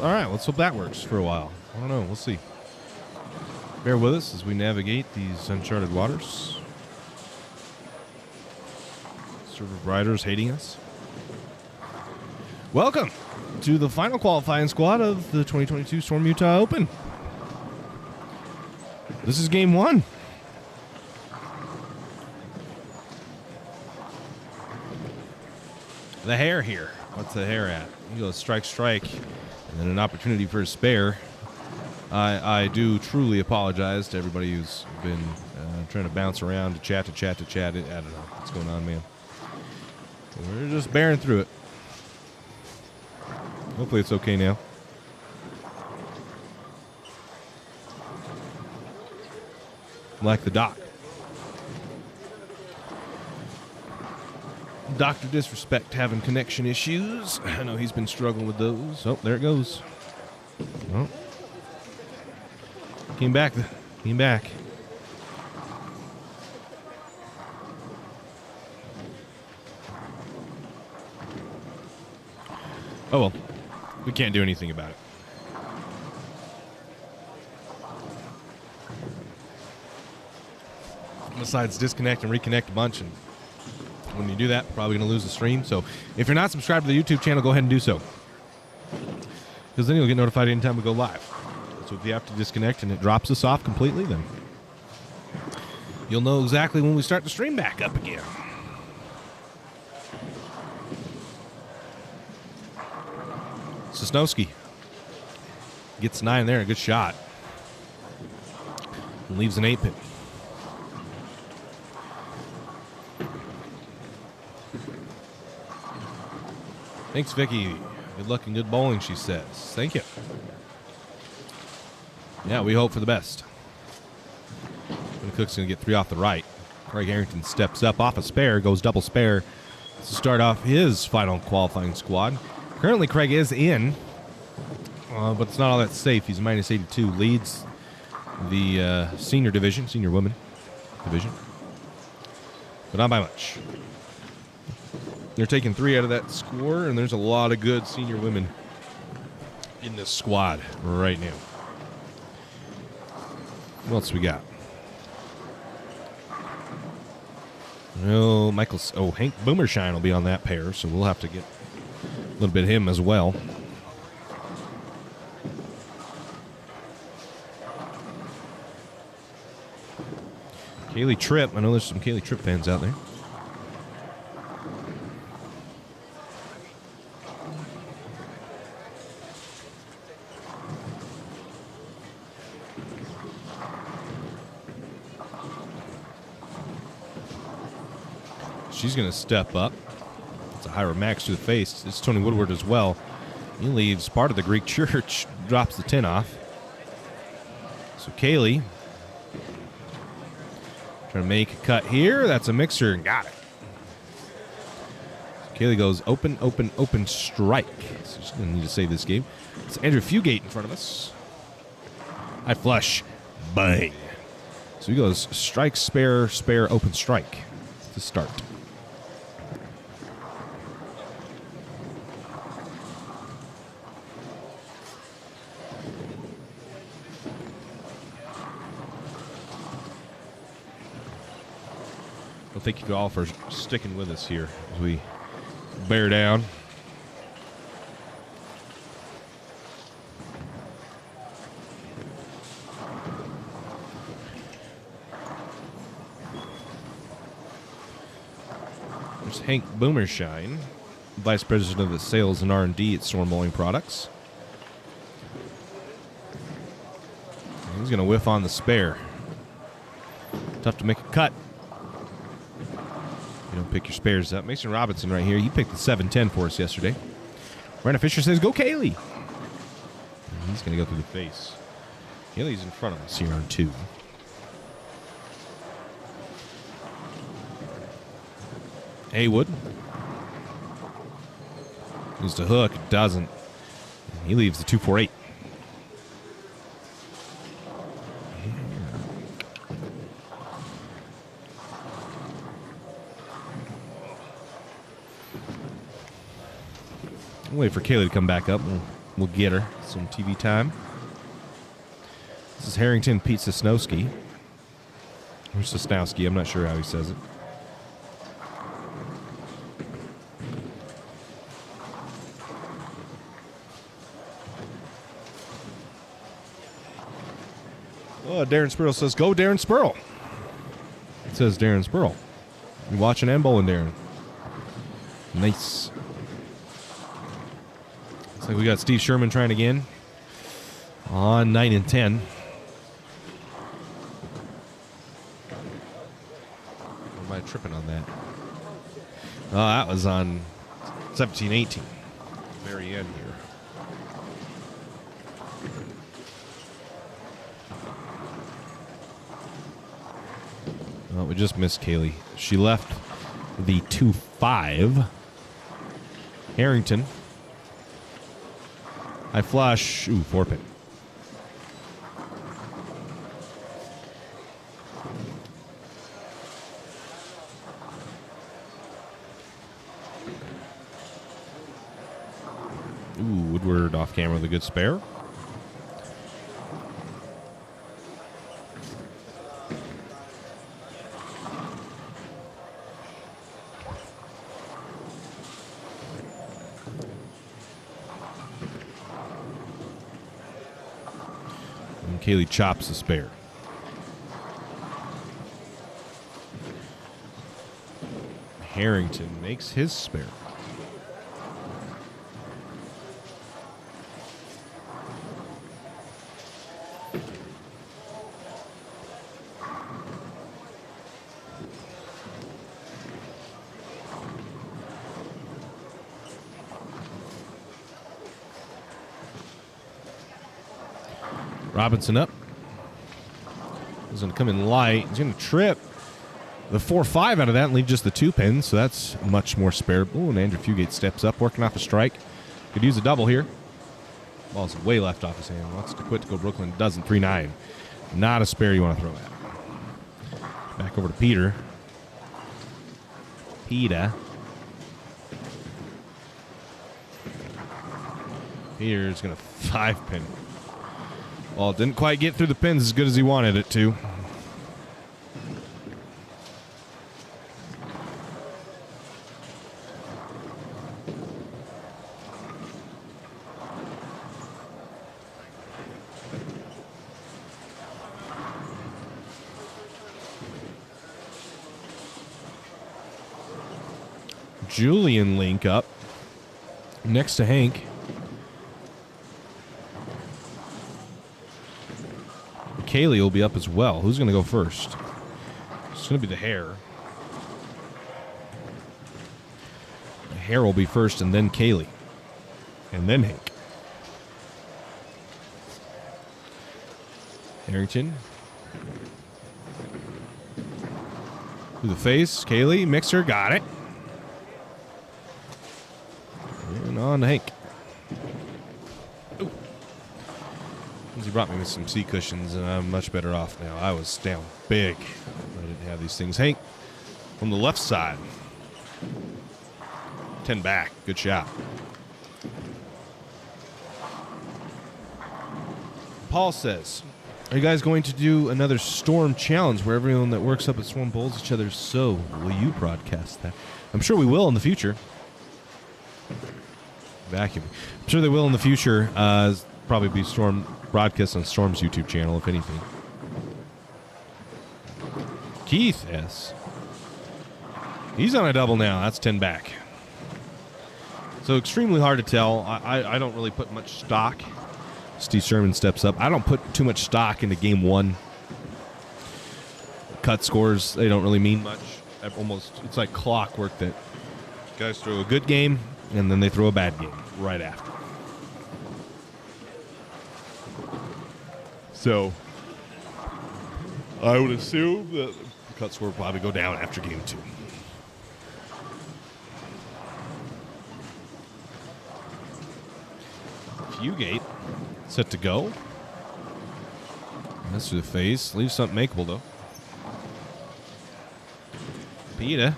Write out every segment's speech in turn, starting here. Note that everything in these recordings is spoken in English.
All right, let's hope that works for a while. I don't know. We'll see. Bear with us as we navigate these uncharted waters. Server riders hating us. Welcome to the final qualifying squad of the 2022 Storm Utah Open. This is game one. The hare here. What's the hare at? He goes strike, and then an opportunity for a spare. I do truly apologize to everybody who's been trying to bounce around to chat. I don't know what's going on, man. We're just bearing through it. Hopefully it's okay now. Like the doc. Dr. Disrespect having connection issues. I know he's been struggling with those. Oh, there it goes. Oh. Came back. Oh, well. We can't do anything about it. Besides disconnect and reconnect a bunch, and when you do that, probably going to lose the stream. So if you're not subscribed to the YouTube channel, go ahead and do so, because then you'll get notified anytime we go live. So if you have to disconnect and it drops us off completely, then you'll know exactly when we start the stream back up again. Sosnowski gets 9 there, a good shot. And leaves an 8-pin. Thanks, Vicky. Good luck and good bowling, she says. Thank you. Yeah, we hope for the best. Cook's going to get 3 off the right. Craig Harrington steps up off a spare, goes double spare to start off his final qualifying squad. Currently, Craig is in, but it's not all that safe. He's minus 82, leads the senior women division, but not by much. They're taking 3 out of that score, and there's a lot of good senior women in this squad right now. What else we got? Oh, Hank Boomershine will be on that pair, so we'll have to get a little bit of him as well. Kaylee Tripp. I know there's some Kaylee Tripp fans out there. She's going to step up. It's a higher max to the face. It's Tony Woodward as well. He leaves part of the Greek church, drops the 10 off. So Kaylee trying to make a cut here. That's a mixer and got it. So Kaylee goes open, strike. So she's going to need to save this game. It's Andrew Fugate in front of us. High flush. Bang. So he goes strike, spare, open, strike to start. Well, thank you all for sticking with us here as we bear down. There's Hank Boomershine, Vice President of the Sales and R&D at Storm Bowling Products. He's going to whiff on the spare. Tough to make a cut. You don't pick your spares up. Mason Robinson right here. You picked the 7-10 for us yesterday. Brandon Fisher says, go Kaylee. And he's going to go through the face. Kaylee's in front of us here on 2. Haywood. Needs to hook. It doesn't. He leaves the 2-4-8. Wait for Kaylee to come back up. We'll We'll get her some TV time. This is Harrington Pete Sosnowski. Or Sosnowski, I'm not sure how he says it. Oh, Darren Spurl says, go Darren Spurl. It says Darren Spurl. You watching and bowling, Darren. Nice. Looks like we got Steve Sherman trying again on 9 and 10. Or am I tripping on that? Oh, that was on 17-18. Very end here. Oh, we just missed Kaylee. She left the 2-5. Harrington. High flush. Ooh, 4-pin. Ooh, Woodward off camera with a good spare. Kaylee chops the spare. Harrington makes his spare. Robinson up. He's going to come in light. He's going to trip the 4-5 out of that and leave just the 2-pin, so that's much more spare. Oh, and Andrew Fugate steps up, working off a strike. Could use a double here. Ball's way left off his hand. Wants to quit to go Brooklyn. Doesn't. 3-9. Not a spare you want to throw at. Back over to Peter. Peter's going to 5-pin. Well, it didn't quite get through the pins as good as he wanted it to. Julian link up next to Hank. Kaylee will be up as well. Who's going to go first? It's going to be the Hare. The Hare will be first, and then Kaylee. And then Hank. Harrington. Through the face. Kaylee. Mixer. Got it. And on to Hank. He brought me with some seat cushions, and I'm much better off now. I was down big. I didn't have these things. Hank from the left side. 10 back. Good shot. Paul says, are you guys going to do another Storm Challenge where everyone that works up at Storm bowls each other? So will you broadcast that? I'm sure we will in the future. Vacuum. I'm sure they will in the future. Probably be Storm broadcast on Storm's YouTube channel, if anything. Keith S. He's on a double now. That's 10 back. So extremely hard to tell. I don't really put much stock. Steve Sherman steps up. I don't put too much stock into game one. Cut scores, they don't really mean much. It's like clockwork that guys throw a good game and then they throw a bad game right after. So I would assume that the cut score will probably go down after game two. Fugate set to go. That's through the face. Leaves something makeable though. Pita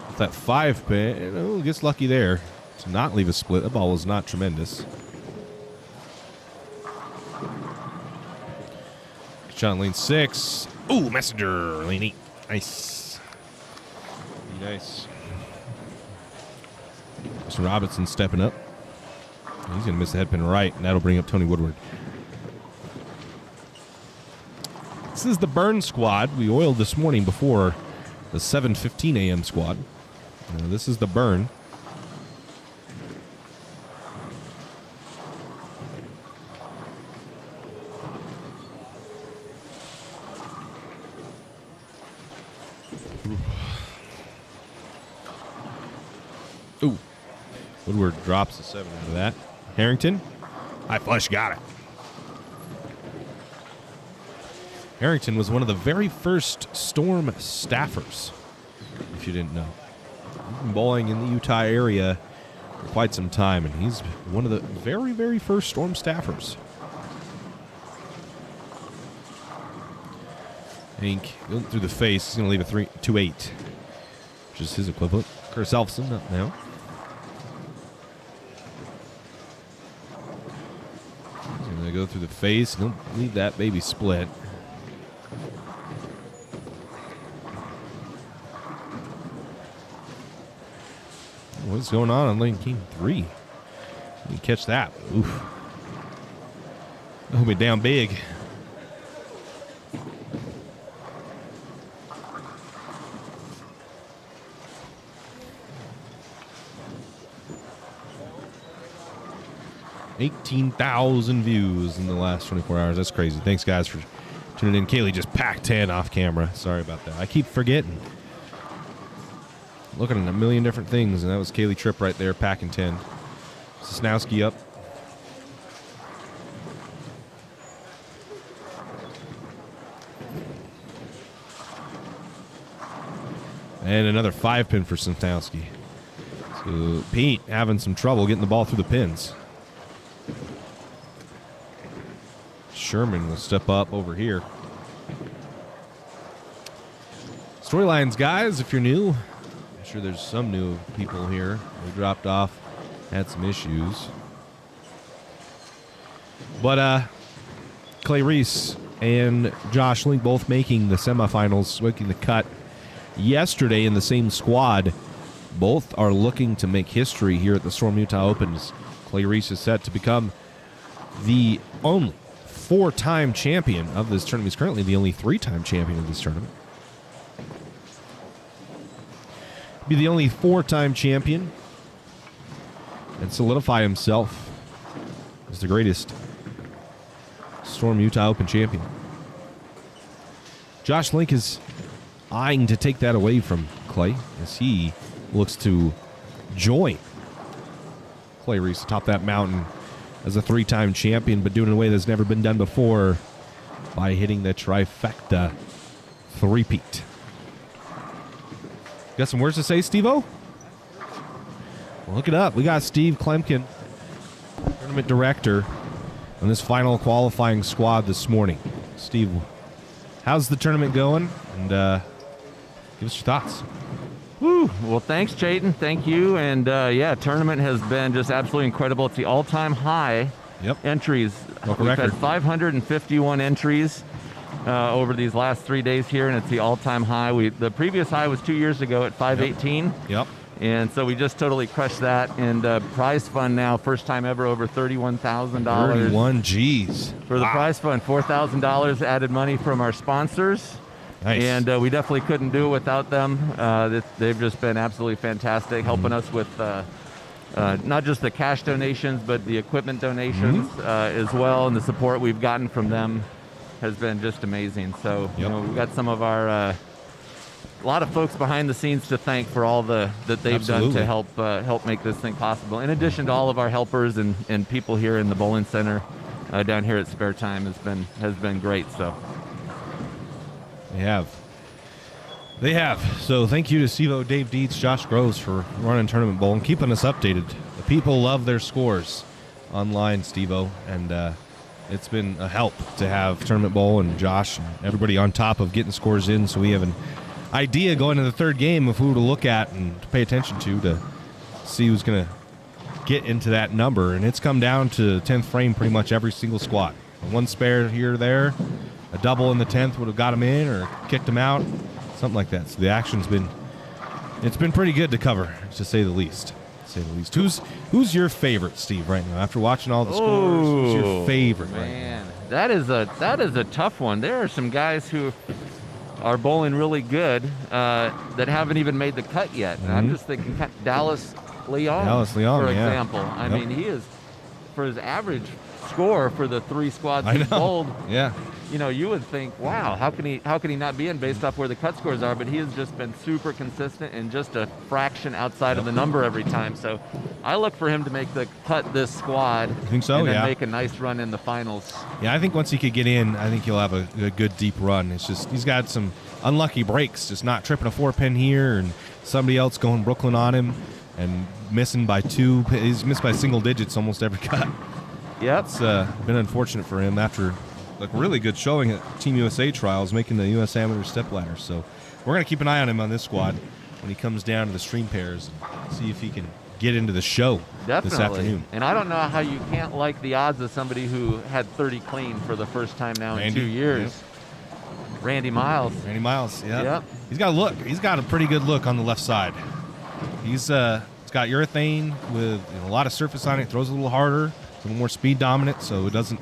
with that 5-pin. Oh, gets lucky there. to not leave a split. The ball was not tremendous. Shot in lane 6. Ooh, Messenger, lane 8. Nice. Nice. Mr. Robinson stepping up. He's going to miss the head pin right, and that'll bring up Tony Woodward. This is the burn squad we oiled this morning before the 7:15 a.m. squad. This is the burn. Ooh. Woodward drops a 7 out of that. Harrington. High flush, got it. Harrington was one of the very first Storm staffers, if you didn't know. He's been bowling in the Utah area for quite some time, and he's one of the very, very first Storm staffers. Hank going through the face. He's going to leave a 2-8, which is his equivalent. Chris Elfson up now. He's going to go through the face. He'll leave that baby split. What's going on lane king 3? You catch that. Oof. That'll be down big. $18,000 views in the last 24 hours. That's crazy. Thanks, guys, for tuning in. Kaylee just packed 10 off camera. Sorry about that. I keep forgetting. Looking at a million different things, and that was Kaylee Tripp right there, packing 10. Sosnowski up. And another 5-pin for Sosnowski. So Pete having some trouble getting the ball through the pins. Sherman will step up over here. Storylines, guys, if you're new. I'm sure there's some new people here. We dropped off, had some issues. But Clay Rees and Josh Link both making the semifinals, making the cut yesterday in the same squad. Both are looking to make history here at the Storm Utah Opens. Clay Rees is set to become the only 4-time champion of this tournament. He's currently the only 3-time champion of this tournament. Be the only 4-time champion and solidify himself as the greatest Storm Utah Open champion. Josh Link is eyeing to take that away from Clay as he looks to join Clay Rees atop that mountain as a 3-time champion, but doing it in a way that's never been done before by hitting the trifecta three-peat. Got some words to say, Steve-O? Well, look it up. We got Steve Klemkin, tournament director, on this final qualifying squad this morning. Steve, how's the tournament going? And give us your thoughts. Woo. Well, thanks, Chayton. Thank you. And yeah, tournament has been just absolutely incredible. It's the all-time high entries. Local We've record. had 551 entries over these last 3 days here, and it's the all-time high. The previous high was 2 years ago at 518. Yep. And so we just totally crushed that. And prize fund now, first time ever, over $31,000. 31 G's. For the prize fund, $4,000 added money from our sponsors. Nice. And we definitely couldn't do it without them. They've just been absolutely fantastic, helping us with not just the cash donations, but the equipment donations as well. And the support we've gotten from them has been just amazing. So, you know, we've got some of our, a lot of folks behind the scenes to thank for all that they've done to help make this thing possible. In addition to all of our helpers and people here in the bowling center down here at Spare Time has been great. So. They have. So thank you to Steve-O, Dave Dietz, Josh Groves for running Tournament Bowl and keeping us updated. The people love their scores online, Steve-O, and it's been a help to have Tournament Bowl and Josh and everybody on top of getting scores in, so we have an idea going to the third game of who to look at and to pay attention to see who's going to get into that number, and it's come down to 10th frame pretty much every single squad. One spare here or there, a double in the 10th would have got him in or kicked him out, something like that. So the action's been pretty good to cover, to say the least. Who's your favorite, Steve, right now? After watching all the scores, who's your favorite? Man, that is a tough one. There are some guys who are bowling really good that haven't even made the cut yet. And I'm just thinking Dallas Leon, for example. I mean, he is, for his average score for the 3 squads he's bowled. Yeah. You know, you would think, wow, how can he not be in based off where the cut scores are? But he has just been super consistent and just a fraction outside of the number every time. So I look for him to make the cut this squad. I think so, and then make a nice run in the finals. Yeah, I think once he could get in, I think he'll have a good deep run. It's just he's got some unlucky breaks, just not tripping a 4-pin here, and somebody else going Brooklyn on him and missing by 2. He's missed by single digits almost every cut. Yep. It's been unfortunate for him after a really good showing at Team USA trials, making the U.S. Amateur step ladder. So we're going to keep an eye on him on this squad when he comes down to the stream pairs and see if he can get into the show this afternoon. And I don't know how you can't like the odds of somebody who had 30 clean for the first time now in 2 years. Yep. Randy Miles, yeah. Yep. He's got a look. He's got a pretty good look on the left side. He's got urethane with a lot of surface on it. Throws a little harder, a little more speed dominant, so it doesn't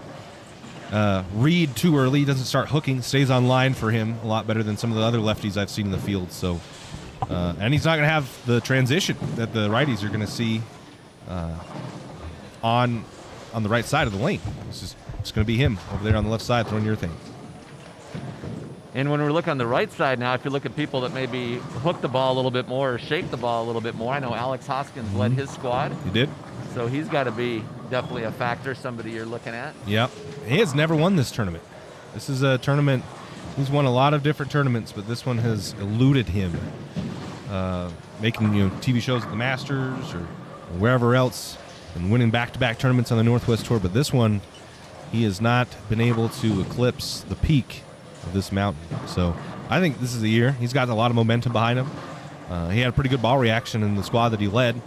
read too early, doesn't start hooking, stays on line for him a lot better than some of the other lefties I've seen in the field. So, and he's not going to have the transition that the righties are going to see on the right side of the lane. It's going to be him over there on the left side throwing urethane. And when we look on the right side now, if you look at people that maybe hook the ball a little bit more or shape the ball a little bit more, I know Alex Hoskins led his squad. He did. So he's got to be definitely a factor, somebody you're looking at. Yep. He has never won this tournament. This is a tournament, he's won a lot of different tournaments, but this one has eluded him. Making TV shows at the Masters or wherever else and winning back-to-back tournaments on the Northwest Tour, but this one, he has not been able to eclipse the peak of this mountain. So I think this is the year. He's got a lot of momentum behind him. He had a pretty good ball reaction in the squad that he led.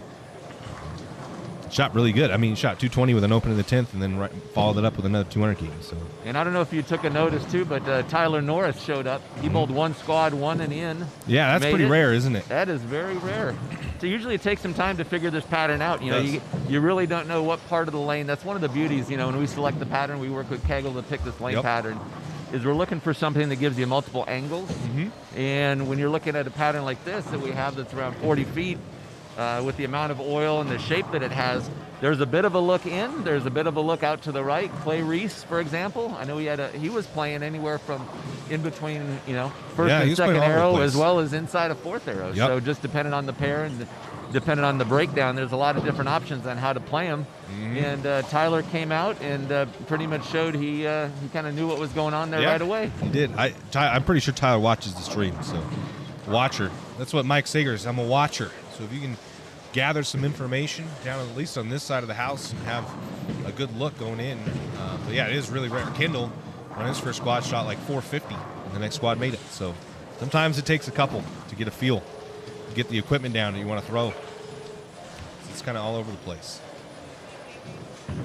Shot really good. I mean, he shot 220 with an open in the 10th and then followed it up with another 200 key. So. And I don't know if you took a notice too, but Tyler Norris showed up. He bowled 1 squad, 1 and in. Yeah, that's pretty rare, isn't it? That is very rare. So usually it takes some time to figure this pattern out. You really don't know what part of the lane. That's one of the beauties, when we select the pattern, we work with Kegel to pick this lane pattern, is we're looking for something that gives you multiple angles. And when you're looking at a pattern like this that we have that's around 40 feet, with the amount of oil and the shape that it has, there's a bit of a look in, there's a bit of a look out to the right. Clay Rees, for example, I know he was playing anywhere from in between, first and second arrow as well as inside of fourth arrow. Yep. So just depending on the pair and depending on the breakdown, there's a lot of different options on how to play them. And Tyler came out and pretty much showed he kind of knew what was going on there right away. He did. I'm pretty sure Tyler watches the stream, so watcher. That's what Mike Sager is. I'm a watcher. So if you can gather some information down at least on this side of the house and have a good look going in. But yeah, it is really rare. Kendall, on his first squad, shot like 450, and the next squad made it. So sometimes it takes a couple to get a feel, to get the equipment down that you want to throw. It's kind of all over the place.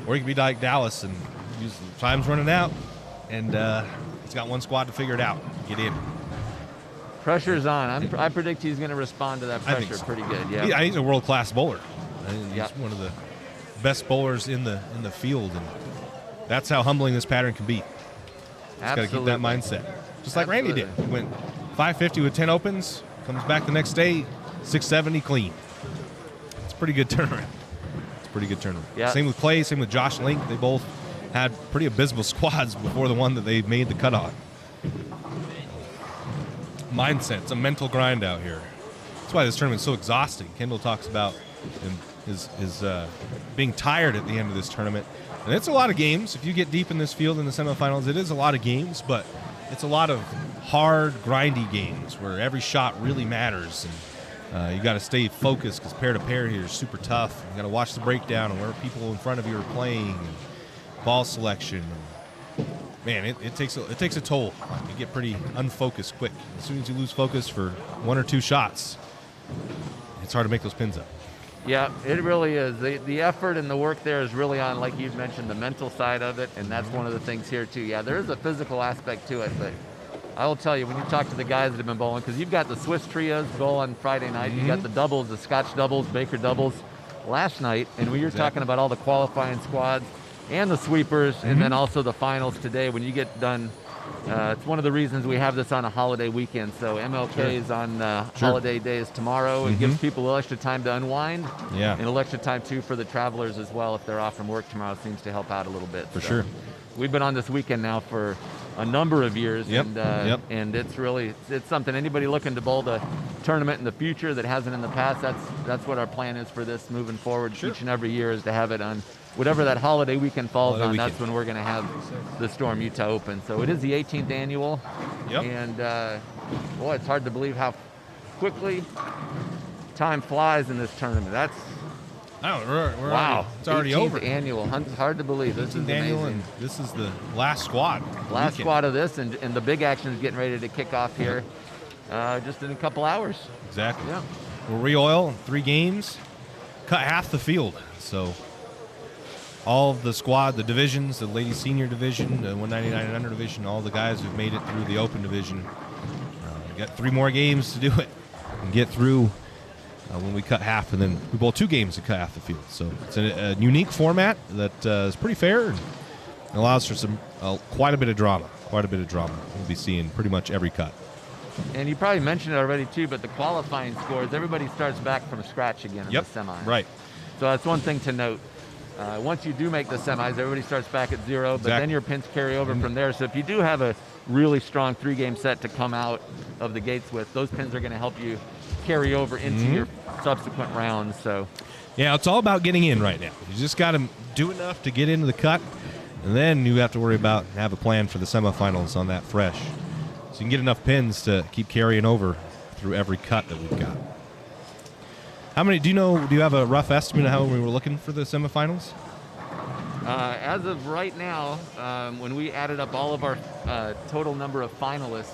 Or you can be like Dallas and use the time's running out, and he's got 1 squad to figure it out, get in. Pressure's on. I predict he's going to respond to that pressure pretty good. Yeah, I think he's a world-class bowler. He's one of the best bowlers in the field, and that's how humbling this pattern can be. Just got to keep that mindset. Just like Randy did. He went 550 with 10 opens, comes back the next day, 670 clean. It's a pretty good turnaround. Yeah. Same with Clay, same with Josh Link. They both had pretty abysmal squads before the one that they made the cut on. Mindset. It's a mental grind out here. That's why this tournament's so exhausting. Kendall talks about his being tired at the end of this tournament. And it's a lot of games. If you get deep in this field in the semifinals, it is a lot of games, but it's a lot of hard, grindy games where every shot really matters. And you got to stay focused because pair-to-pair here is super tough. You got to watch the breakdown and where people in front of you are playing and ball selection. Man, it takes a toll. You get pretty unfocused quick. As soon as you lose focus for 1 or 2 shots, it's hard to make those pins up. Yeah, it really is. The effort and the work there is really on, like you mentioned, the mental side of it, and that's one of the things here too. Yeah, there is a physical aspect to it, but I will tell you, when you talk to the guys that have been bowling, because you've got the Swiss trios bowl on Friday night, you got the doubles, the Scotch doubles, Baker doubles last night, and when you're talking about all the qualifying squads and the sweepers, and then also the finals today, when you get done, it's one of the reasons we have this on a holiday weekend. So MLK is on holiday days tomorrow. It gives people a little extra time to unwind, and a little extra time too for the travelers as well. If they're off from work tomorrow, it seems to help out a little bit. For sure. We've been on this weekend now for a number of years, and it's really it's something anybody looking to bowl the tournament in the future that hasn't in the past. That's what our plan is for this moving forward. Each and every year is to have it on whatever that holiday weekend falls on. That's when we're going to have the Storm Utah Open. So it is the 18th annual, and boy, it's hard to believe how quickly time flies in this tournament. That's we're wow. It's already 18th over. Annual. It's hard to believe. This is amazing. And this is the last squad. Last squad of this, and the big action is getting ready to kick off here just in a couple hours. Exactly. Yeah. We'll re-oil 3 games, cut half the field. So all of the squad, the divisions, the ladies senior division, the 199 and under division, all the guys who've made it through the open division. We got 3 more games to do it and get through when we cut half, and then we bowl 2 games to cut half the field. So it's a unique format that is pretty fair and allows for some quite a bit of drama. We'll be seeing pretty much every cut. And you probably mentioned it already too, but the qualifying scores, everybody starts back from scratch again in the semis. Right. So that's one thing to note. Once you do make the semis, everybody starts back at 0, but then your pins carry over from there. So if you do have a really strong 3-game set to come out of the gates with, those pins are going to help you carry over into your subsequent rounds. So yeah, it's all about getting in right now. You just got to do enough to get into the cut, and then you have to worry about and have a plan for the semifinals on that fresh. So you can get enough pins to keep carrying over through every cut that we've got. How many, do you have a rough estimate of how many we're looking for the semifinals? As of right now, when we added up all of our total number of finalists,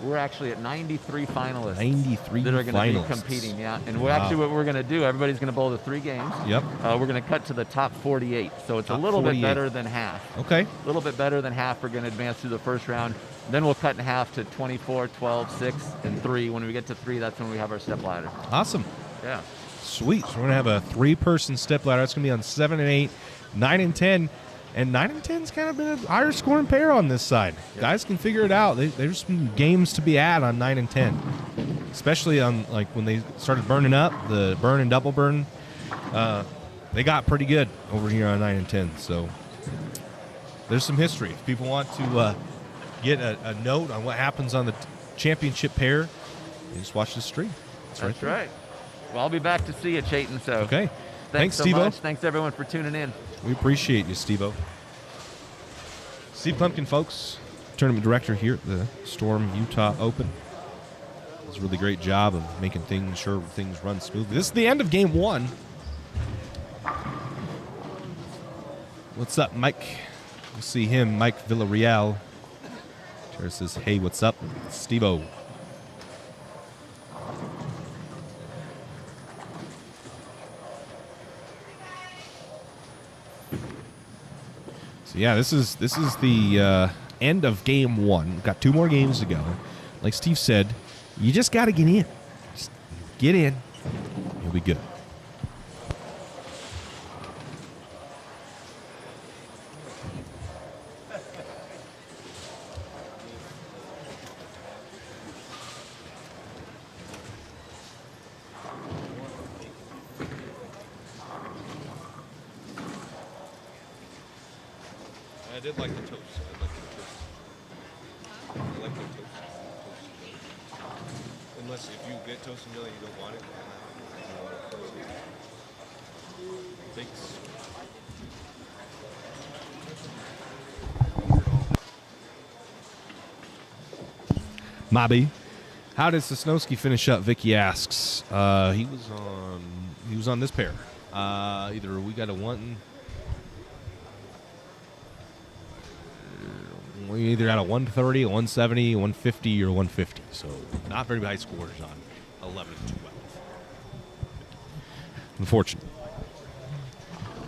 we're actually at 93 finalists. 93 that are going to be competing, And we're actually, what we're going to do, everybody's going to bowl the 3 games. Yep. We're going to cut to the top 48. So it's a little bit better than half. Okay. A little bit better than half. We're going to advance through the first round. Then we'll cut in half to 24, 12, 6, and 3. When we get to 3, that's when we have our step ladder. Awesome. Yeah. Sweet. So we're going to have a 3-person step ladder. It's going to be on 7 and 8, 9 and 10. And 9 and 10's kind of been a higher scoring pair on this side. Yep. Guys can figure it out. There's some games to be had on 9 and 10, especially on like when they started burning up, the burn and double burn. They got pretty good over here on 9 and 10. So there's some history. If people want to get a note on what happens on the championship pair, you just watch the stream. That's right. Well, I'll be back to see you, Chayton. So okay. Thanks so Steve-O. much. Thanks, everyone, for tuning in. We appreciate you, Steve-O. Steve Pumpkin, folks, tournament director here at the Storm Utah Open. Does a really great job of making sure things run smoothly. This is the end of game 1. What's up, Mike? We'll see him, Mike Villarreal. Tara says, hey, what's up? It's Steve-O. Yeah, this is the end of game 1. We've got 2 more games to go. Like Steve said, you just got to get in. Just get in. You'll be good. I did like the toast. I like the toast. Unless if you get toast and jelly, you don't want it. Thanks. Mobby, how did Sosnowski finish up? Vicky asks. He was on this pair. Either we got a 1. We either had a 130, a 170, a 150, or 150. So not very high scores on 11 and 12. Unfortunate.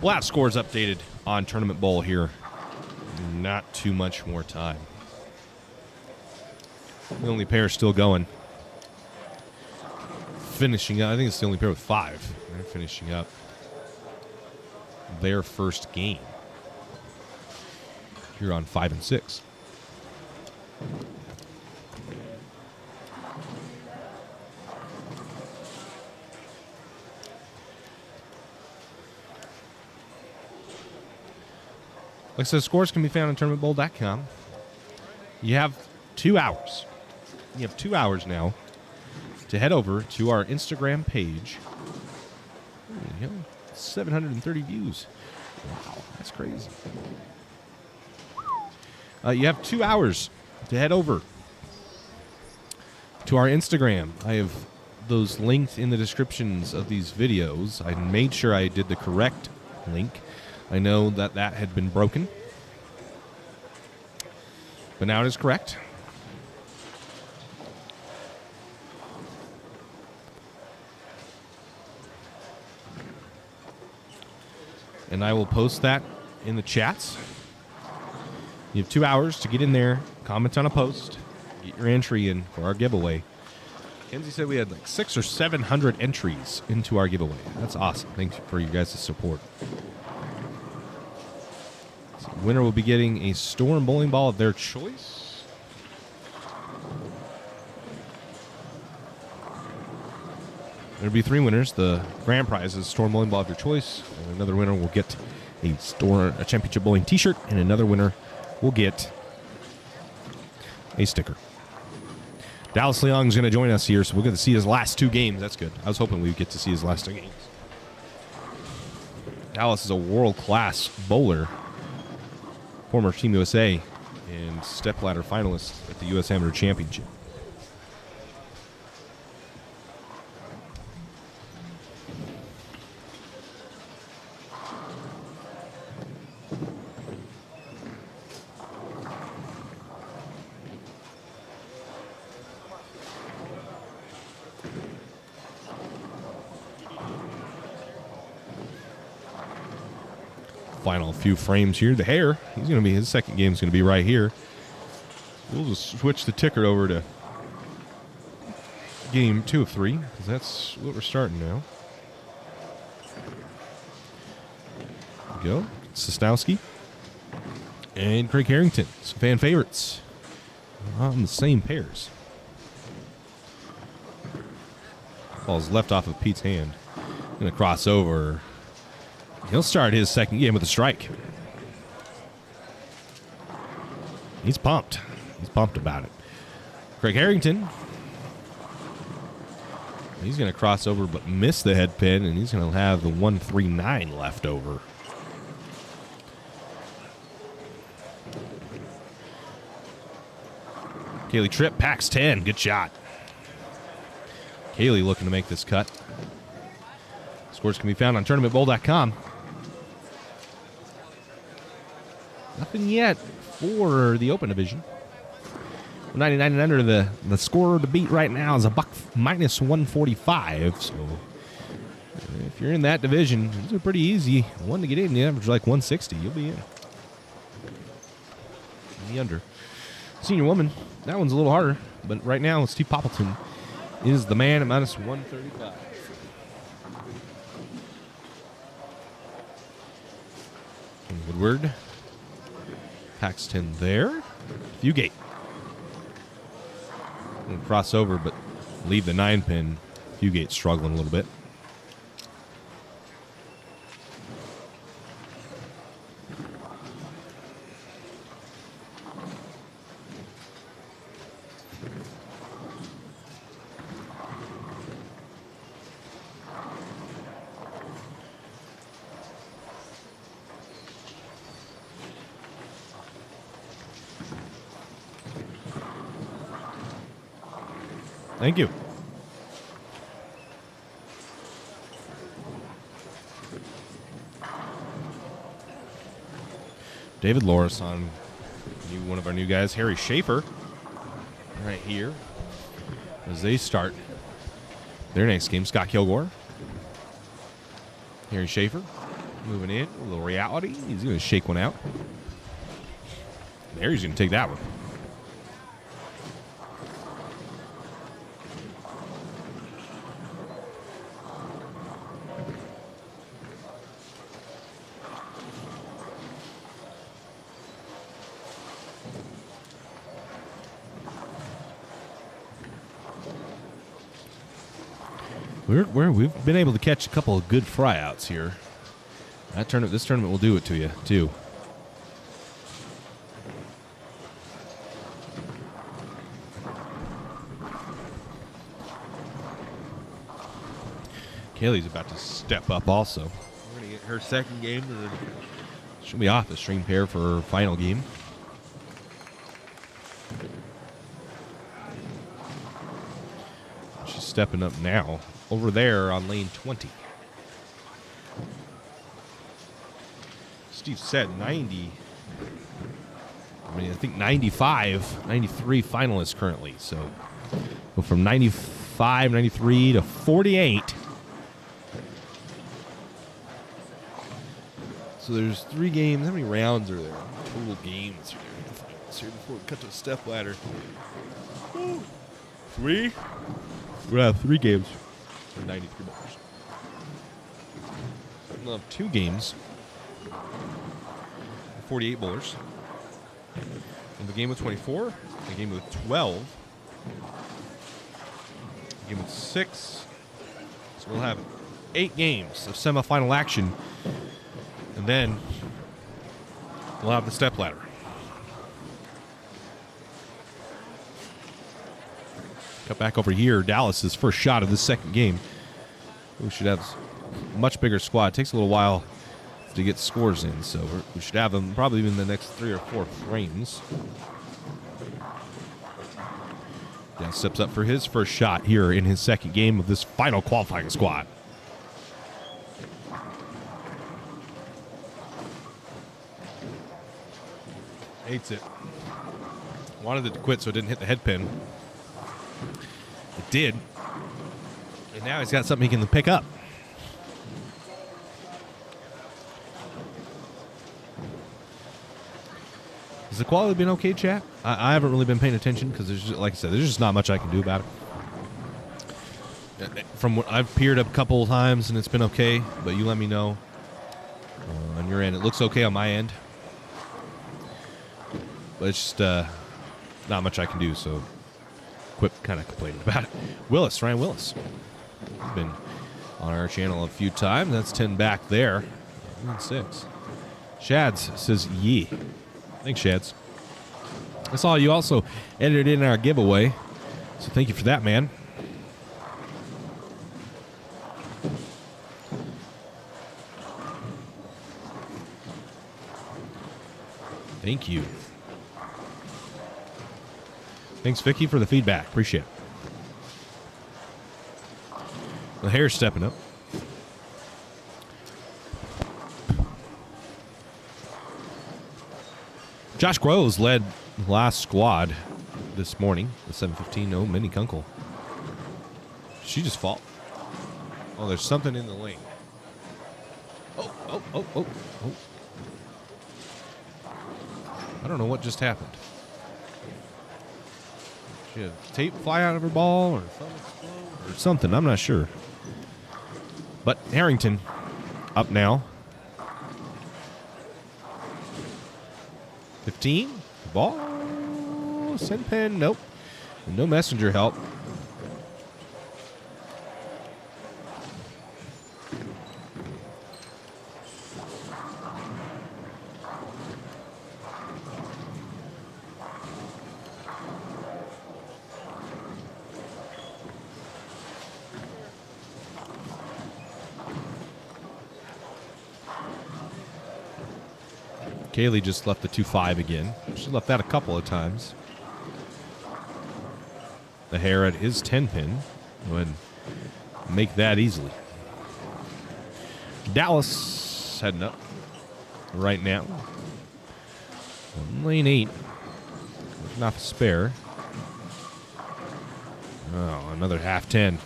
We'll have scores updated on Tournament Bowl here. Not too much more time. The only pair still going. Finishing up. I think it's the only pair with 5. They're finishing up their first game. Here on 5 and 6. Like I said, scores can be found on tournamentbowl.com. You have 2 hours. You have 2 hours now to head over to our Instagram page. 730 views. Wow, that's crazy. You have 2 hours to head over to our Instagram. I have those linked in the descriptions of these videos. I made sure I did the correct link. I know that that had been broken, but now it is correct. And I will post that in the chats. You have 2 hours to get in there, comment on a post, get your entry in for our giveaway. Kenzie said we had like 600 or 700 entries into our giveaway. That's awesome. Thanks for you guys' support. So winner will be getting a Storm bowling ball of their choice. There'll be 3 winners. The grand prize is Storm bowling ball of your choice. And another winner will get a championship bowling T-shirt, and another winner will get a sticker. Dallas Leong's going to join us here, so we'll get to see his last 2 games. That's good. I was hoping we'd get to see his last 2 games. Dallas is a world-class bowler, former Team USA, and stepladder finalist at the U.S. Amateur Championship. Final few frames here. The Hare, his second game's going to be right here. We'll just switch the ticker over to game 2 of 3, because that's what we're starting now. There we go. Sostowski and Craig Harrington, some fan favorites on the same pairs. Ball's left off of Pete's hand. Going to cross over. He'll start his second game with a strike. He's pumped. He's pumped about it. Craig Harrington. He's going to cross over but miss the head pin, and he's going to have the 139 left over. Kaylee Tripp packs 10. Good shot. Kaylee looking to make this cut. Scores can be found on tournamentbowl.com. Nothing yet for the Open Division. 99 and under, the score to beat right now is a buck minus 145. So if you're in that division, these are pretty easy. One to get in, you average like 160. You'll be in the under. Senior woman, that one's a little harder, but right now Steve Poppleton is the man at minus 135. Woodward packs 10 there. Fugate. Cross over, but leave the 9 pin. Fugate struggling a little bit. Thank you. David Loris on one of our new guys, Harry Schaefer, right here as they start their next game. Scott Kilgore Harry Schaefer moving in. A little reality. He's going to shake one out. And Harry's going to take that one. We've been able to catch a couple of good fry-outs here. This tournament will do it to you, too. Kaylee's about to step up also. We're going to get her second game. And then she'll be off the string pair for her final game. She's stepping up now. Over there on lane 20. Steve said 90. I think 95, 93 finalists currently. So go from 95, 93 to 48. So there's 3 games. How many rounds are there? Total games here. Here before we cut to a step ladder. 3? We'll have 3 games. 93 bowlers. We'll have 2 games. 48 bowlers. And the game with 24. The game with 12. The game with 6. So we'll have 8 games of semifinal action. And then we'll have the step ladder. Cut back over here. Dallas's first shot of the second game. We should have a much bigger squad. It takes a little while to get scores in, so we should have them probably in the next 3 or 4 frames. Dan steps up for his first shot here in his second game of this final qualifying squad. Hates it. Wanted it to quit so it didn't hit the head pin. It did. And now he's got something he can pick up. Has the quality been okay, chat? I haven't really been paying attention because, like I said, there's just not much I can do about it. From what I've peered up a couple of times and it's been okay, but you let me know on your end. It looks okay on my end. But it's just not much I can do, so quit kind of complaining about it. Ryan Willis. Been on our channel a few times. That's 10 back there. 6. Shads says, yee. Thanks, Shads. I saw you also entered in our giveaway, so thank you for that, man. Thank you. Thanks, Vicky, for the feedback. Appreciate it. The hair's stepping up. Josh Groves led the last squad this morning, the 7:15. Oh, Minnie Kunkel. She just fall. Oh, there's something in the lane. Oh. I don't know what just happened. She had tape fly out of her ball or thumb explode or something. I'm not sure. But Harrington up now. 15. Ball. Send pen. Nope. No messenger help. Kaylee just left the 2-5 again. She left that a couple of times. The hair at his 10 pin would make that easily. Dallas heading up right now. Lane 8. Not a spare. Oh, another half 10.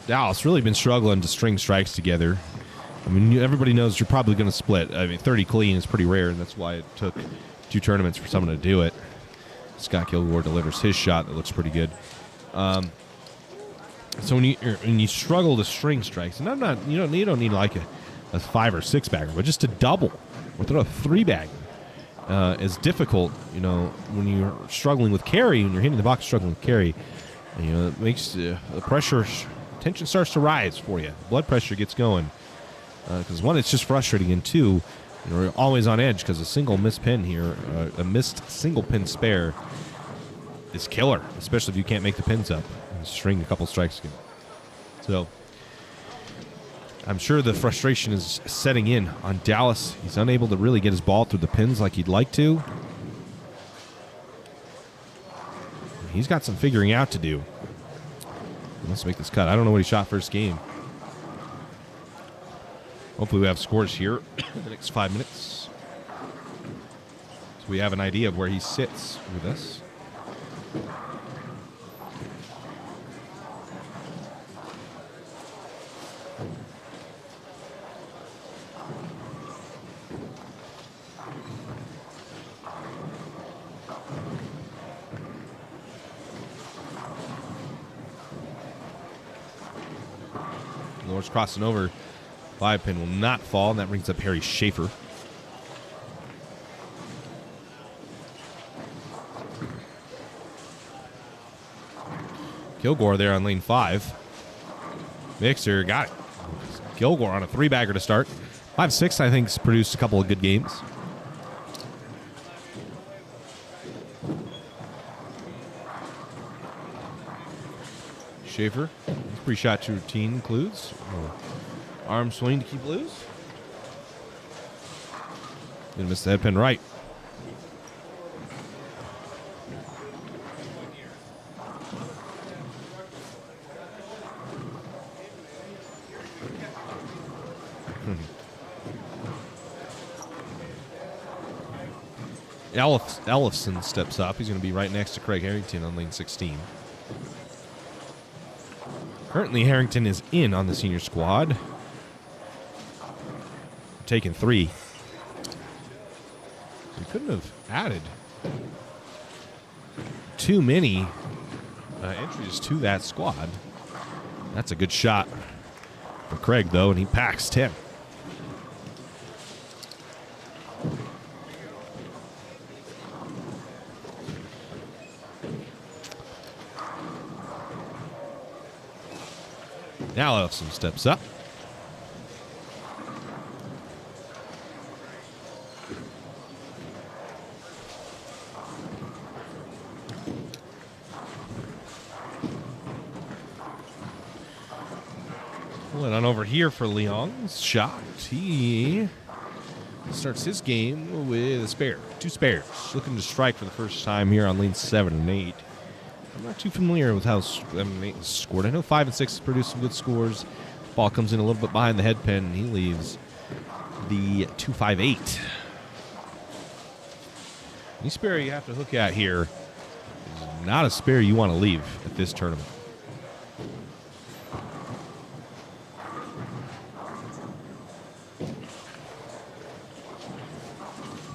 Dallas really been struggling to string strikes together. I mean, everybody knows you're probably going to split. I mean, 30 clean is pretty rare, and that's why it took 2 tournaments for someone to do it. Scott Kilgore delivers his shot that looks pretty good. So when you struggle to string strikes, and you don't need like a 5 or 6 bagger, but just a double or throw a 3 bagger is difficult. You know, when you're struggling with carry, when you're hitting the box struggling with carry, and, you know, it makes the pressure, tension starts to rise for you. Blood pressure gets going because 1, it's just frustrating, and 2, you know, you're always on edge because a single missed pin here, a missed single pin spare is killer, especially if you can't make the pins up and string a couple strikes again. So I'm sure the frustration is setting in on Dallas. He's unable to really get his ball through the pins like he'd like to. He's got some figuring out to do. Let's make this cut. I don't know what he shot first game. Hopefully we have scores here in the next 5 minutes, so we have an idea of where he sits with us. Lord's crossing over. 5 pin will not fall, and that brings up Harry Schaefer. Kilgore there on lane 5. Mixer got it. Kilgore on a 3-bagger to start. 5-6, I think, has produced a couple of good games. Schaefer, his pre-shot routine includes arm swing to keep loose. Gonna miss the head pin right. Ellefson steps up. He's going to be right next to Craig Harrington on lane 16. Currently, Harrington is in on the senior squad. Taking 3. We couldn't have added too many entries to that squad. That's a good shot for Craig, though, and he packs 10. Now Ellefson steps up. Pull it on over here for Leong's shot. He starts his game with a spare. 2 spares. Looking to strike for the first time here on lane 7 and 8. I'm not too familiar with how 7 and 8 was scored. I know 5 and 6 produced some good scores. Ball comes in a little bit behind the head pin, and he leaves the 2-5-8. Any spare you have to hook at here is not a spare you want to leave at this tournament.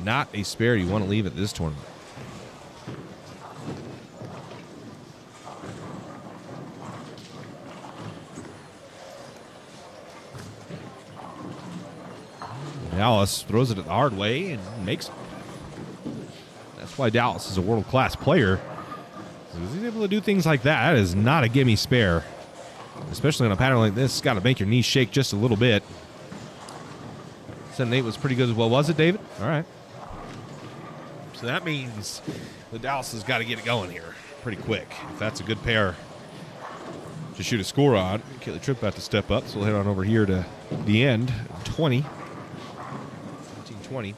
Not a spare you want to leave at this tournament. Dallas throws it the hard way and makes it. That's why Dallas is a world-class player. He's able to do things like that. That is not a gimme spare. Especially on a pattern like this, it's got to make your knees shake just a little bit. 7-8 was pretty good as well, was it, David? All right. So that means the Dallas has got to get it going here pretty quick. If that's a good pair to shoot a score on. Kelly Tripp about to step up, so we'll head on over here to the end. 20. 20.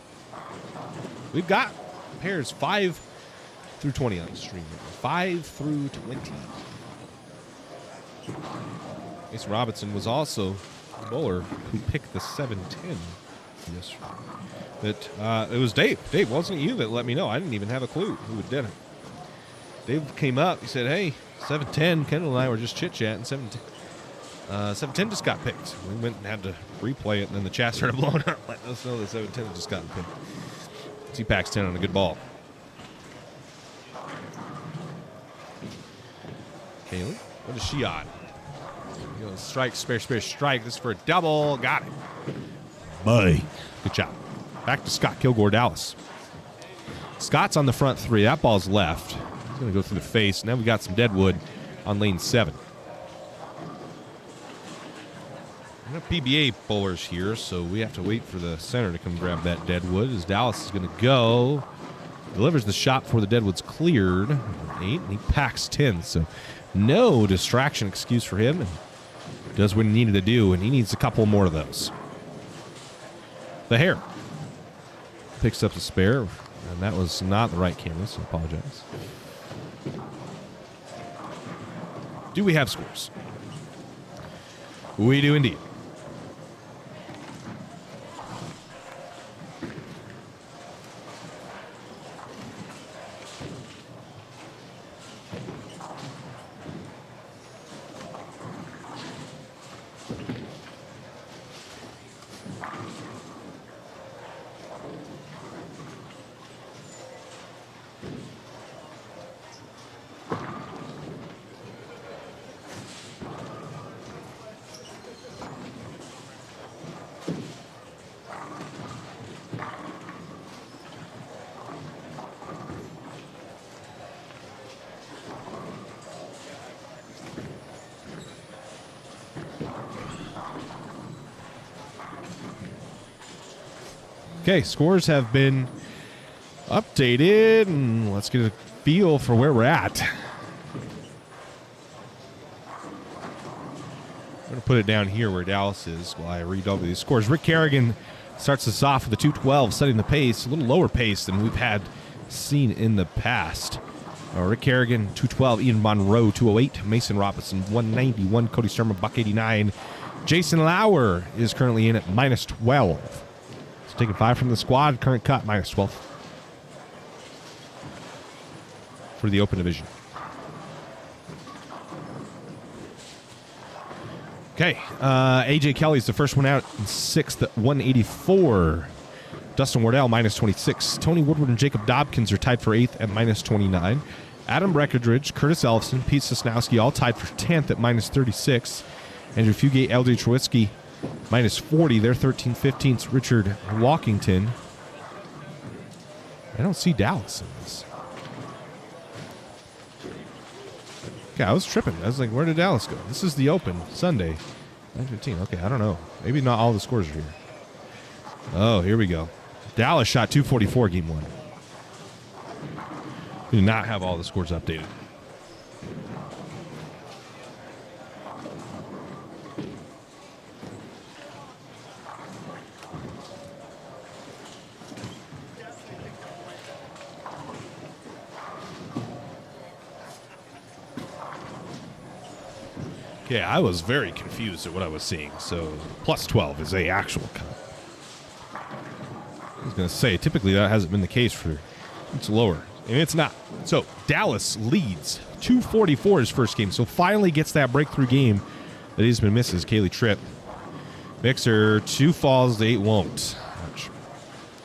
We've got pairs 5 through 20 on the stream. 5 through 20. Mason Robinson was also a bowler who picked the 7-10 yesterday. But it was Dave. Dave, wasn't it you that let me know? I didn't even have a clue who did it. Dave came up. He said, hey, 7-10. Kendall and I were just chit-chatting. 7-10. 710 just got picked. We went and had to replay it, and then the chat started blowing up, letting us know that 710 just got picked. T-Pax 10 on a good ball. Kaylee, what is she on? Strike, spare, strike. This is for a double. Got it. Boy. Good job. Back to Scott Kilgore, Dallas. Scott's on the front three. That ball's left. He's going to go through the face. Now we got some deadwood on lane 7. No PBA bowlers here, so we have to wait for the center to come grab that deadwood as Dallas is going to go. Delivers the shot before the deadwood's cleared. 8, and he packs 10, so no distraction excuse for him. And does what he needed to do, and he needs a couple more of those. The Hare picks up the spare, and that was not the right camera, so I apologize. Do we have scores? We do indeed. Okay, scores have been updated, and let's get a feel for where we're at. I'm going to put it down here where Dallas is while I read over these scores. Rick Kerrigan starts us off with a 212, setting the pace, a little lower pace than we've had seen in the past. Rick Kerrigan, 212, Ian Monroe, 208, Mason Robinson, 191, Cody Sturman, $189. Jason Lauer is currently in at minus 12. Taking 5 from the squad. Current cut, minus 12. For the open division. Okay. AJ Kelly's the first one out in 6th at 184. Dustin Wardell, minus 26. Tony Woodward and Jacob Dobkins are tied for 8th at minus 29. Adam Breckenridge, Curtis Ellison, Pete Sosnowski all tied for 10th at minus 36. Andrew Fugate, LJ Trowitzki, minus 40. They're 13th, 15th. Richard Walkington. I don't see Dallas in this. Okay, I was tripping. I was like, where did Dallas go? This is the Open, Sunday, 9:15. Okay, I don't know. Maybe not all the scores are here. Oh, here we go. Dallas shot 244 game 1. We do not have all the scores updated. Okay, I was very confused at what I was seeing. So plus 12 is a actual cut. I was going to say, typically that hasn't been the case for, it's lower. And it's not. So Dallas leads 244 his first game. So finally gets that breakthrough game that he's been missing. Kaylee Tripp. Mixer, 2 falls, 8 won't. Ouch.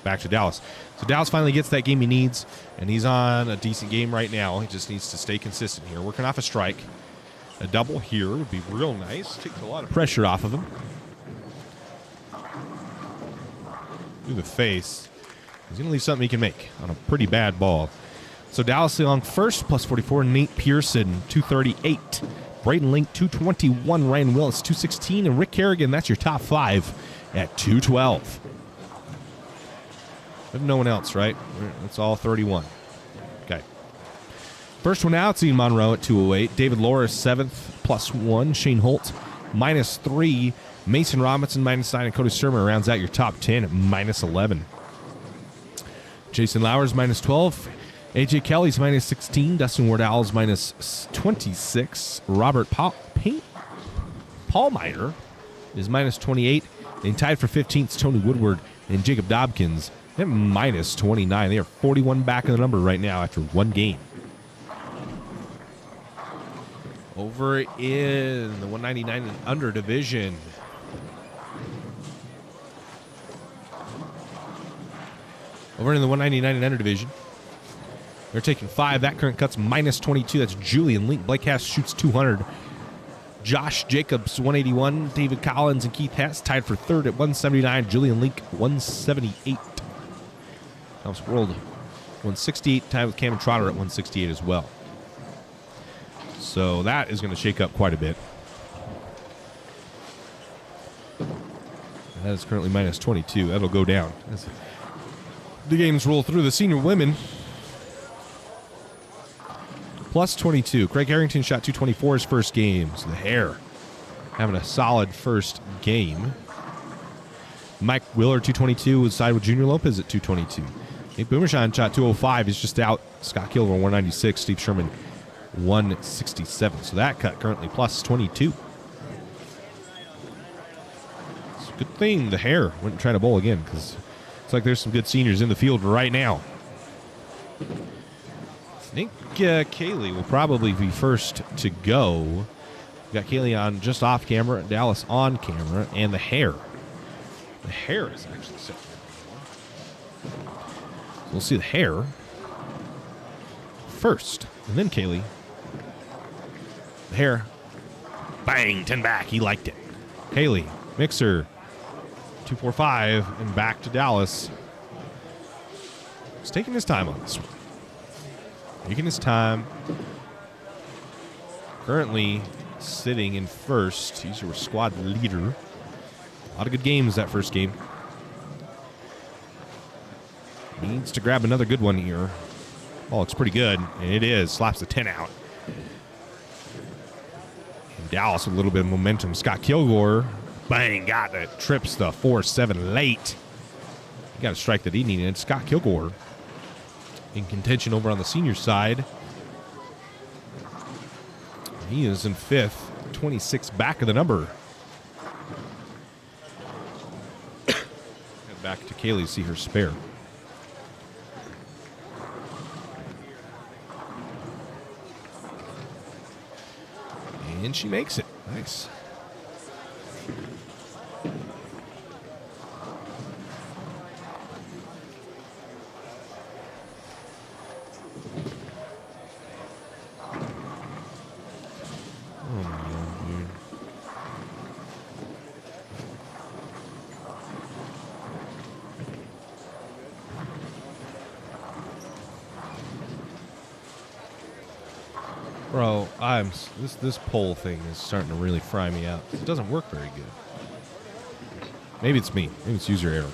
Back to Dallas. So Dallas finally gets that game he needs, and he's on a decent game right now. He just needs to stay consistent here. Working off a strike. A double here would be real nice. Takes a lot of pressure off of him. Through the face. He's going to leave something he can make on a pretty bad ball. So Dallas along first, plus 44. Nate Pearson, 238. Braden Link, 221. Ryan Willis, 216. And Rick Kerrigan, that's your top 5 at 212. We have no one else, right? That's all 31. Okay. First one out, Ian Monroe at 208. David Loris, 7th, plus 1. Shane Holt, minus 3. Mason Robinson, minus 9. And Cody Sturman rounds out your top 10 at minus 11. Jason Lauer's minus 12. AJ Kelly's minus 16. Dustin Wardell's minus 26. Robert Paulmeyer is minus 28. And tied for 15th, Tony Woodward and Jacob Dobkins at minus 29. They are 41 back in the number right now after one game. Over in the 199 and under division. Over in the 199 and under division. They're taking 5. That current cut's minus 22. That's Julian Link. Blake Hess shoots 200. Josh Jacobs, 181. David Collins and Keith Hess tied for third at 179. Julian Link, 178. Thomas World, 168. Tied with Cam Trotter at 168 as well. So that is going to shake up quite a bit. That is currently minus 22. That'll go down as the games roll through. The senior women, plus 22. Craig Harrington shot 224 his first game. So the Hare having a solid first game. Mike Willard, 222, was side with Junior Lopez at 222. Nate Boomershine shot 205. He's just out. Scott Kilgore, 196. Steve Sherman, 167. So that cut currently plus 22. It's a good thing the Hare went and tried to bowl again, because it's like there's some good seniors in the field right now. I think Kaylee will probably be first to go. We got Kaylee on just off camera, Dallas on camera, and the Hare. The Hare is actually set. So we'll see the Hare first, and then Kaylee. The Hare, bang, 10 back. He liked it. Kaylee, mixer, 245, and back to Dallas. He's taking his time on this one. Taking his time. Currently sitting in first. He's your squad leader. A lot of good games that first game. Needs to grab another good one here. Oh, looks pretty good. And it is. Slaps the 10 out. And Dallas with a little bit of momentum. Scott Kilgore, bang, got it. Trips the 4-7 late. He got a strike that he needed. Scott Kilgore in contention over on the senior side. He is in fifth, 26 back of the number. Head back to Kaylee to see her spare. And she makes it. Nice. Bro, this poll thing is starting to really fry me out. It doesn't work very good. Maybe it's me. Maybe it's user error.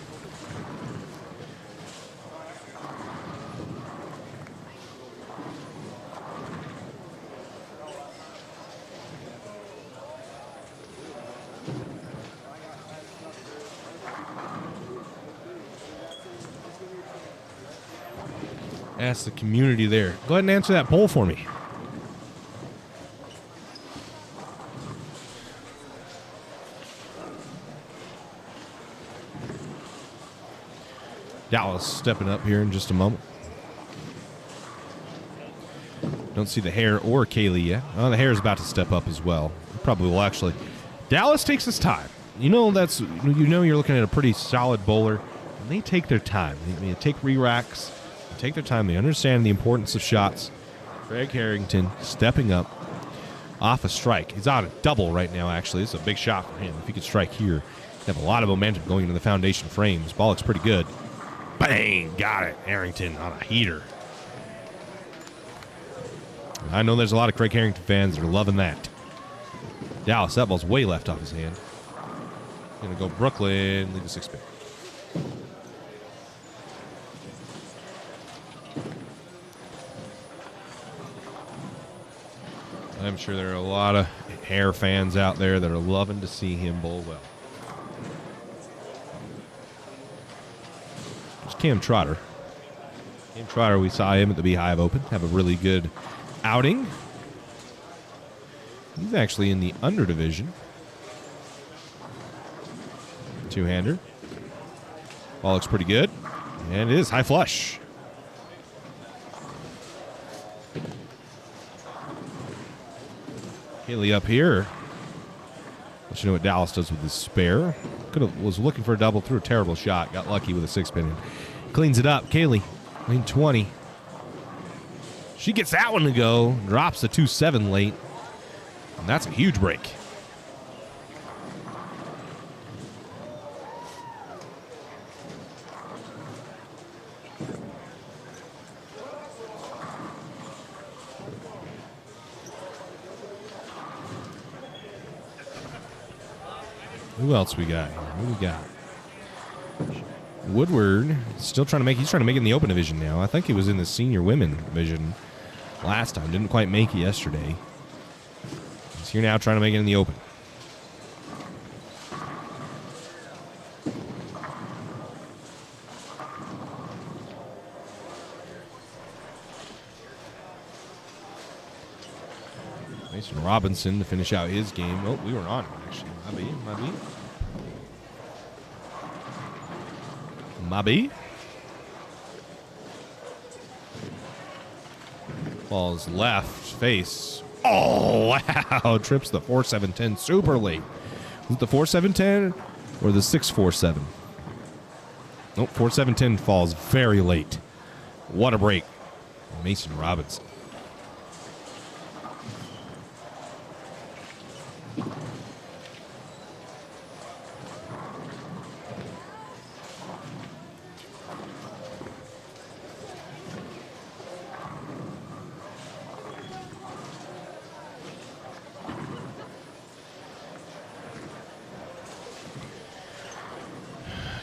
Ask the community there. Go ahead and answer that poll for me. Dallas stepping up here in just a moment. Don't see the Hare or Kaylee yet. Oh, the Hare is about to step up as well. Probably will actually. Dallas takes his time. You know you're looking at a pretty solid bowler, and they take their time. They take re-racks. They take their time. They understand the importance of shots. Craig Harrington stepping up off a strike. He's on a double right now, actually. This is a big shot for him. If he could strike here, he'd have a lot of momentum going into the foundation frame. This ball looks pretty good. Bang! Got it. Harrington on a heater. I know there's a lot of Craig Harrington fans that are loving that. Dallas, that ball's way left off his hand. Going to go Brooklyn, lead the 6 bit. I'm sure there are a lot of Hare fans out there that are loving to see him bowl well. Cam Trotter. Cam Trotter, we saw him at the Beehive Open have a really good outing. He's actually in the under division. Two-hander. Ball looks pretty good. And it is high flush. Kaylee up here. Let you know what Dallas does with his spare. Was looking for a double, threw a terrible shot. Got lucky with a 6-pin. Cleans it up. Kaylee, lane 20. She gets that one to go. Drops the 2-7 late. And that's a huge break. Who else we got here? Who we got? Woodward still trying to make. He's trying to make it in the open division now. I think he was in the senior women division last time. Didn't quite make it yesterday. He's here now trying to make it in the open. Mason Robinson to finish out his game. Oh, we were on him, actually. Mabi. Falls left face. Oh, wow. Trips the 4-7-10 super late. Was it the 4-7-10 or the 6-4-7? Nope, 4-7-10 falls very late. What a break. Mason Robinson.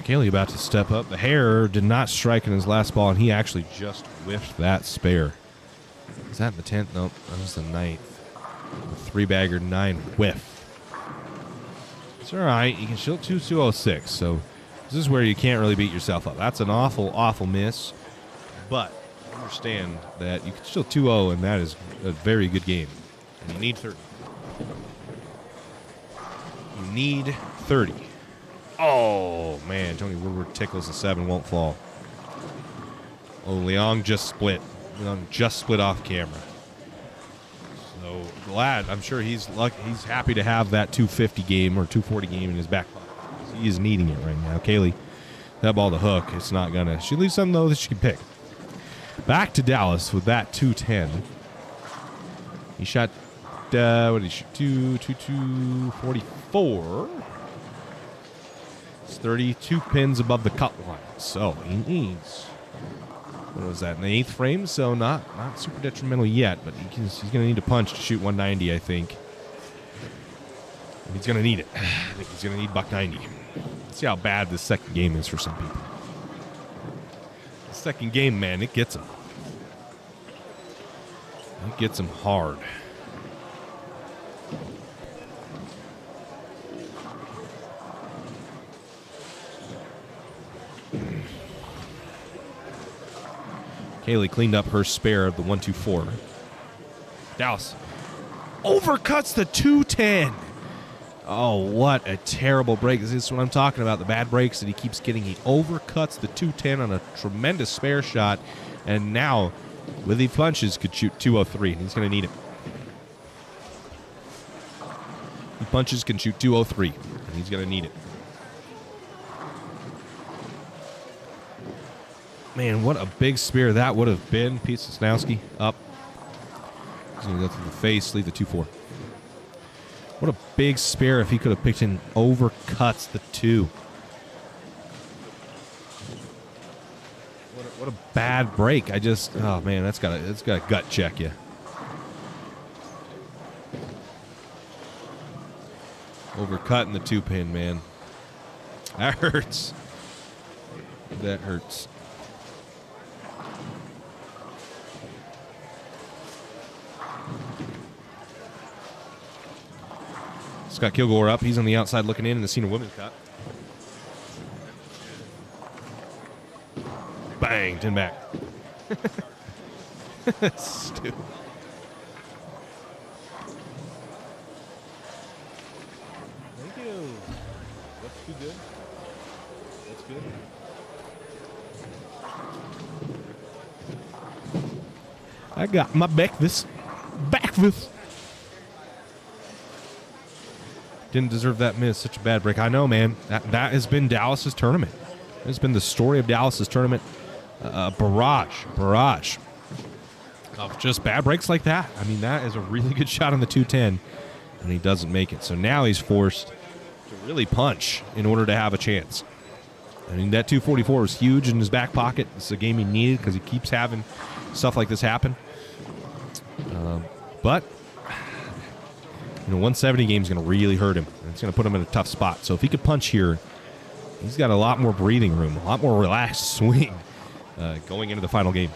Kaylee about to step up. The hair did not strike in his last ball, and he actually just whiffed that spare. Is that the 10th? Nope, that was the 9th. The 3-bagger 9 whiff. It's all right. You can still 2-2-0-6, so this is where you can't really beat yourself up. That's an awful, awful miss, but understand that you can still 2-0, and that is a very good game. And you need 30. You need 30. Oh, man. Tony Woodward tickles the 7, won't fall. Oh, Leong just split. Leong just split off camera. So glad. I'm sure he's happy to have that 250 game or 240 game in his back pocket. He is needing it right now. Kaylee, that ball to hook. It's not going to. She leaves something, though, that she can pick. Back to Dallas with that 210. He shot, what did he shoot? 244. It's 32 pins above the cut line. So he needs, what was that, in the 8th frame? So not super detrimental yet, but he's going to need a punch to shoot 190, I think. And he's going to need it. I think he's going to need $190. Let's see how bad this second game is for some people. The second game, man, it gets him. It gets him hard. Kaylee cleaned up her spare of the 1-2-4. Dallas overcuts the 210. Oh, what a terrible break. This is what I'm talking about, the bad breaks that he keeps getting. He overcuts the 210 on a tremendous spare shot, and now, with the punches, could shoot 203, and he's going to need it. He punches can shoot 203, and he's going to need it. Man, what a big spear that would have been. Pete Sosnowski up. He's going to go through the face, leave the 2-4. What a big spear if he could have picked in, overcuts the 2. What a bad break. Oh man, that's got to gut check you. Overcutting the 2-pin, man. That hurts. That hurts. Scott Kilgore up. He's on the outside looking in the senior women's cut. Bang, 10 back. Stupid. Thank you. That's too good. That's good. I got my breakfast. Breakfast. Didn't deserve that miss. Such a bad break. I know, man. That has been Dallas's tournament. It's been the story of Dallas's tournament. Barrage of just bad breaks like that. I mean, that is a really good shot on the 210, and he doesn't make it. So now he's forced to really punch in order to have a chance. I mean, that 244 was huge in his back pocket. It's a game he needed because he keeps having stuff like this happen. But 170 game is going to really hurt him. It's going to put him in a tough spot. So if he could punch here, he's got a lot more breathing room, a lot more relaxed swing going into the final game.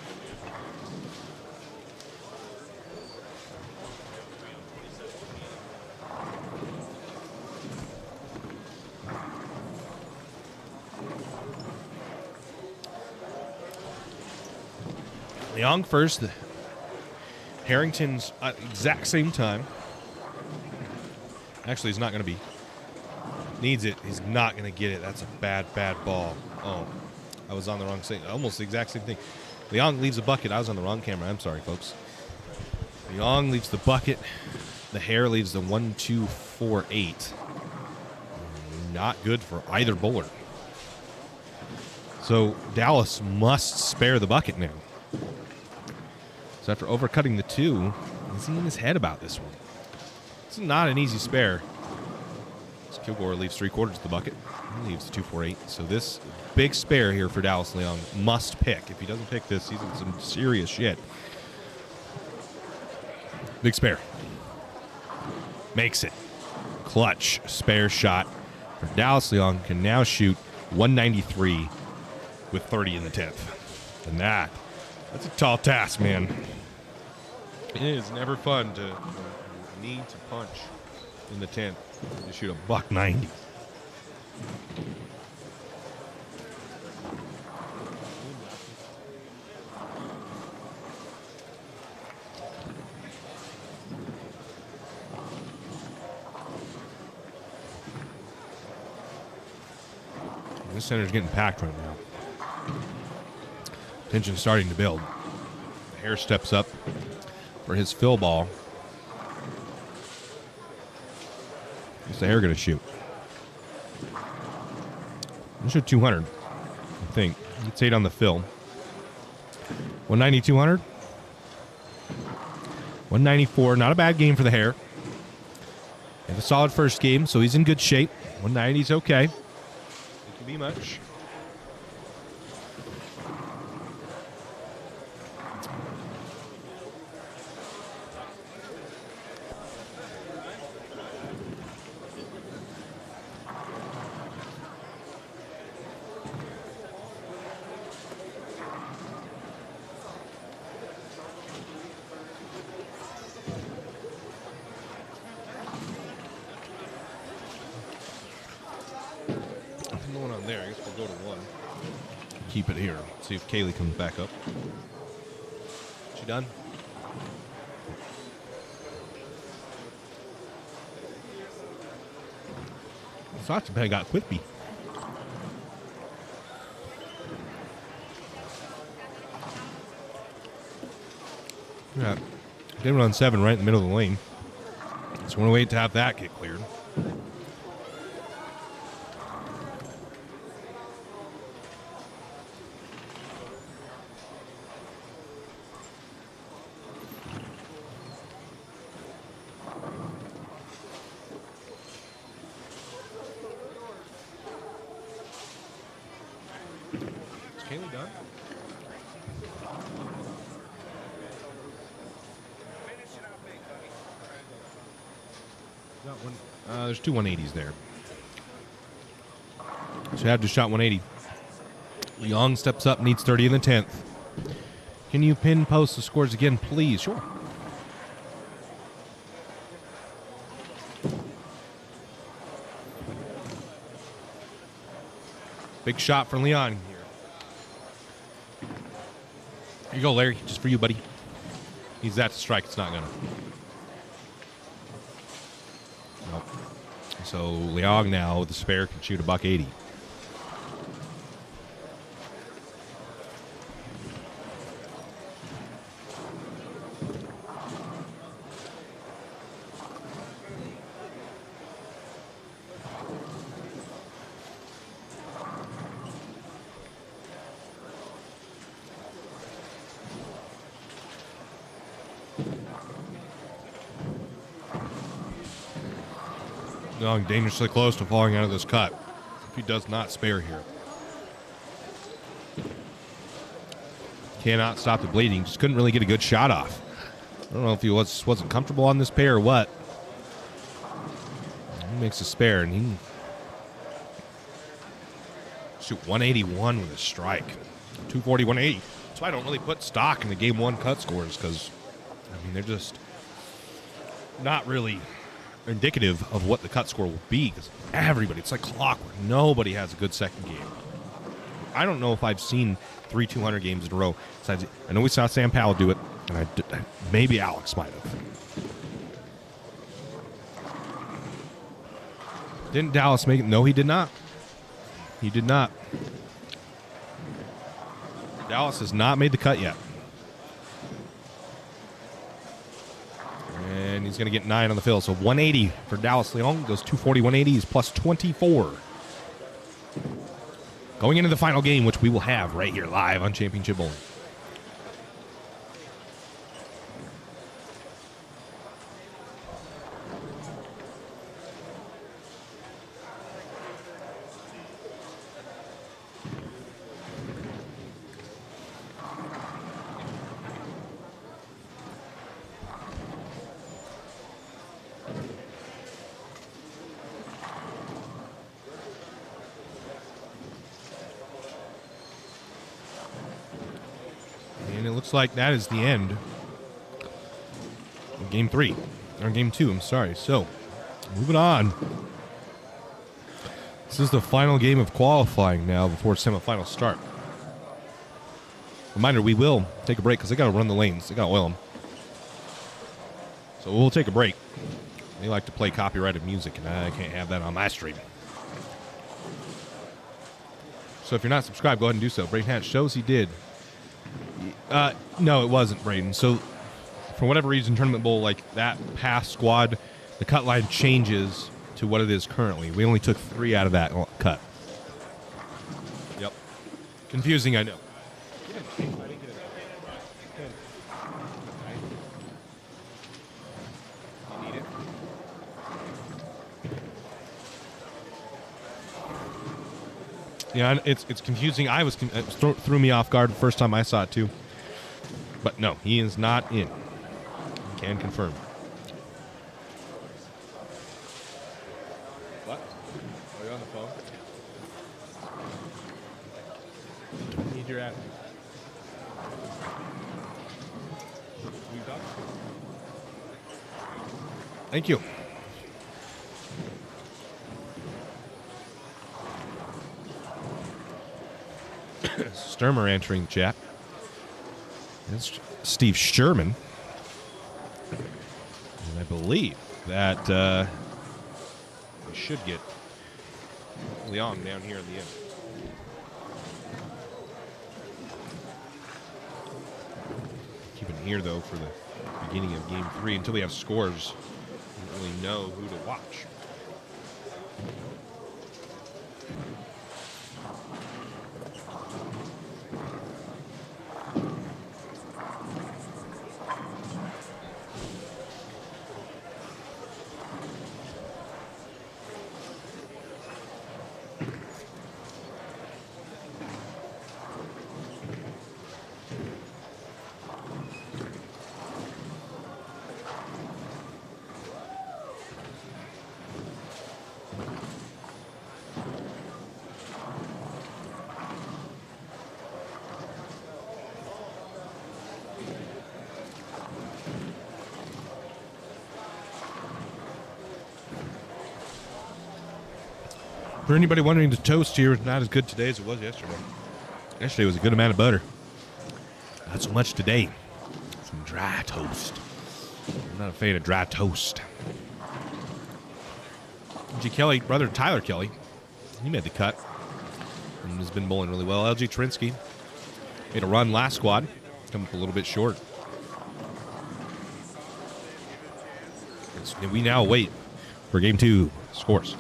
Leong first. Harrington's at exact same time. Actually, he's not going to be. Needs it. He's not going to get it. That's a bad ball. Oh, I was on the wrong thing. Almost the exact same thing. Leong leaves the bucket. I was on the wrong camera. I'm sorry, folks. Leong leaves the bucket. The hair leaves the 1-2-4-8. Not good for either bowler. So Dallas must spare the bucket now. So after overcutting the 2, is he in his head about this one? It's not an easy spare. So Kilgore leaves 3/4 of the bucket. He leaves the 2-4-8. So this big spare here for Dallas Leong must pick. If he doesn't pick this, he's in some serious shit. Big spare. Makes it. Clutch spare shot for Dallas Leong. Can now shoot 193 with 30 in the 10th. And that's a tall task, man. It is never fun to need to punch in the 10th to shoot a $190. This center's getting packed right now. Tension's starting to build. The hair steps up for his fill ball. What's the hair going to shoot? He'll shoot 200, I think. It's 8 on the fill. 190, 200. 194. Not a bad game for the hair. Had a solid first game, so he's in good shape. 190 is okay. It can be much. Going on there. I guess we'll go to 1. Keep it here. See if Kaylee comes back up. She done? Wasatch Mountain got Whitby. Yeah. Did one on 7 right in the middle of the lane. So we're going to wait to have that get cleared. Kaylee done? Got one. There's 2 180s there. So you have just shot 180. Leong steps up, needs 30 in the 10th. Can you pin post the scores again, please? Sure. Big shot for Leon here. Here you go, Larry. Just for you, buddy. Needs that to strike. It's not going to. Nope. So Leong now with the spare can shoot a $180. No, dangerously close to falling out of this cut. If he does not spare here. Cannot stop the bleeding. Just couldn't really get a good shot off. I don't know if he wasn't comfortable on this pair or what. He makes a spare, and he shoot 181 with a strike. 240, 180. That's why I don't really put stock in the game one cut scores, because, I mean, they're just not really indicative of what the cut score will be, because everybody, it's like clockwork. Nobody has a good second game. I don't know if I've seen 3 200 games in a row. Besides, I know we saw Sam Powell do it, and maybe Alex might have. Didn't Dallas make it? No, he did not. He did not. Dallas has not made the cut yet. And he's going to get 9 on the fill. So 180 for Dallas Leon. Goes 240, 180. He's plus 24. Going into the final game, which we will have right here live on Championship Bowling. And it looks like that is the end of game 3. Or game 2, I'm sorry. So, moving on. This is the final game of qualifying now before semifinals start. Reminder, we will take a break because they got to run the lanes. They got to oil them. So we'll take a break. They like to play copyrighted music, and I can't have that on my stream. So if you're not subscribed, go ahead and do so. Braden Hatch shows he did. No, it wasn't Braden. So, for whatever reason, Tournament Bowl, like that past squad, the cut line changes to what it is currently. We only took 3 out of that cut. Yep. Confusing, I know. Yeah, it's confusing. It threw me off guard the first time I saw it too. But no, he is not in. Can confirm. What? Are you on the phone? Don't need your attitude. You done? Thank you. Sturmer entering the chat. It's Steve Sherman. And I believe that we should get Leon down here in the end. Keep an ear, though, for the beginning of Game 3. Until we have scores, we don't really know who to watch. For anybody wondering, the toast here is not as good today as it was yesterday. Yesterday was a good amount of butter. Not so much today. Some dry toast. I'm not a fan of dry toast. G. Kelly, brother Tyler Kelly, he made the cut and has been bowling really well. LG Trinsky made a run last squad, come up a little bit short. And we now wait for Game 2 scores.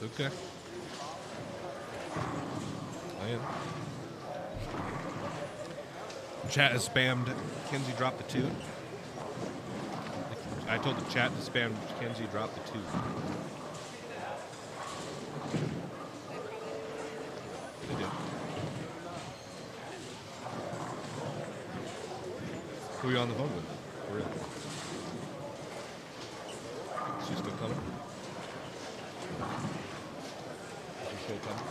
It's okay. Chat has spammed Kenzie drop the 2. I told the chat to spam Kenzie drop the 2. They did. Who are you on the phone with? For real? Is she still coming? Is she still coming?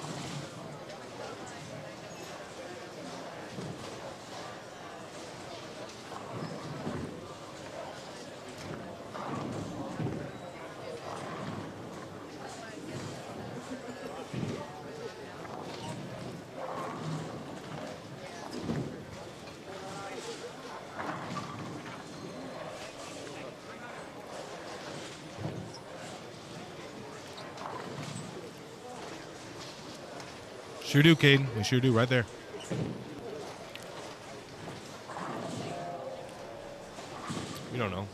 Sure do, Caden. We sure do, right there. We don't know.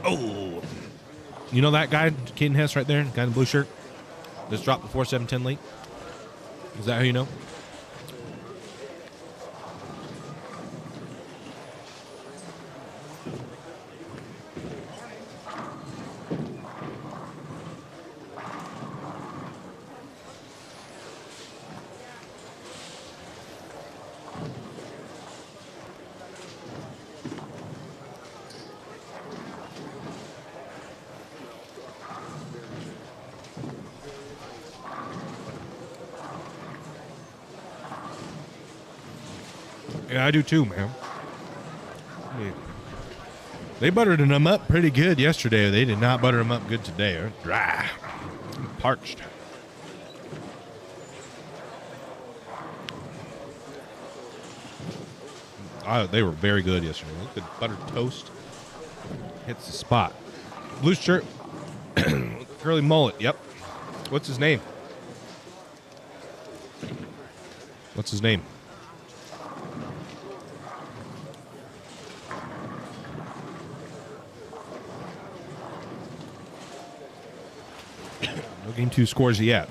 Oh. You know that guy, Caden Hess right there, guy in the blue shirt? Just dropped the 4-7-10 late. Is that how you know? Yeah, I do too, man. Yeah. They buttered them up pretty good yesterday. They did not butter them up good today. They're dry. Parched. They were very good yesterday. Look at the buttered toast. Hits the spot. Blue shirt. Curly mullet. Yep. What's his name? What's his name? No game 2 scores yet.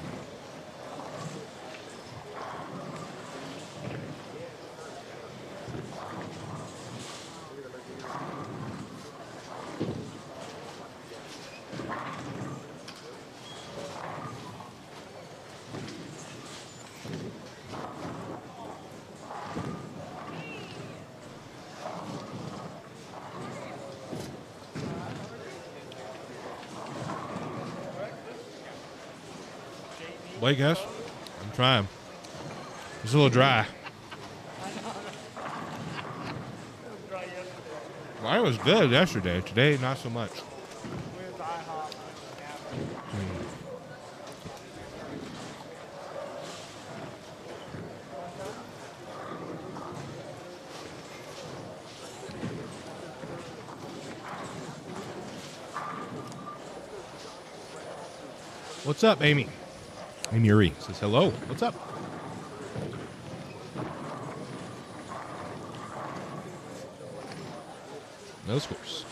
Blake, guys, I'm trying. It's a little dry. Mine was good yesterday. Today, not so much. What's up, Amy? Amy Uri says hello. What's up? No scores.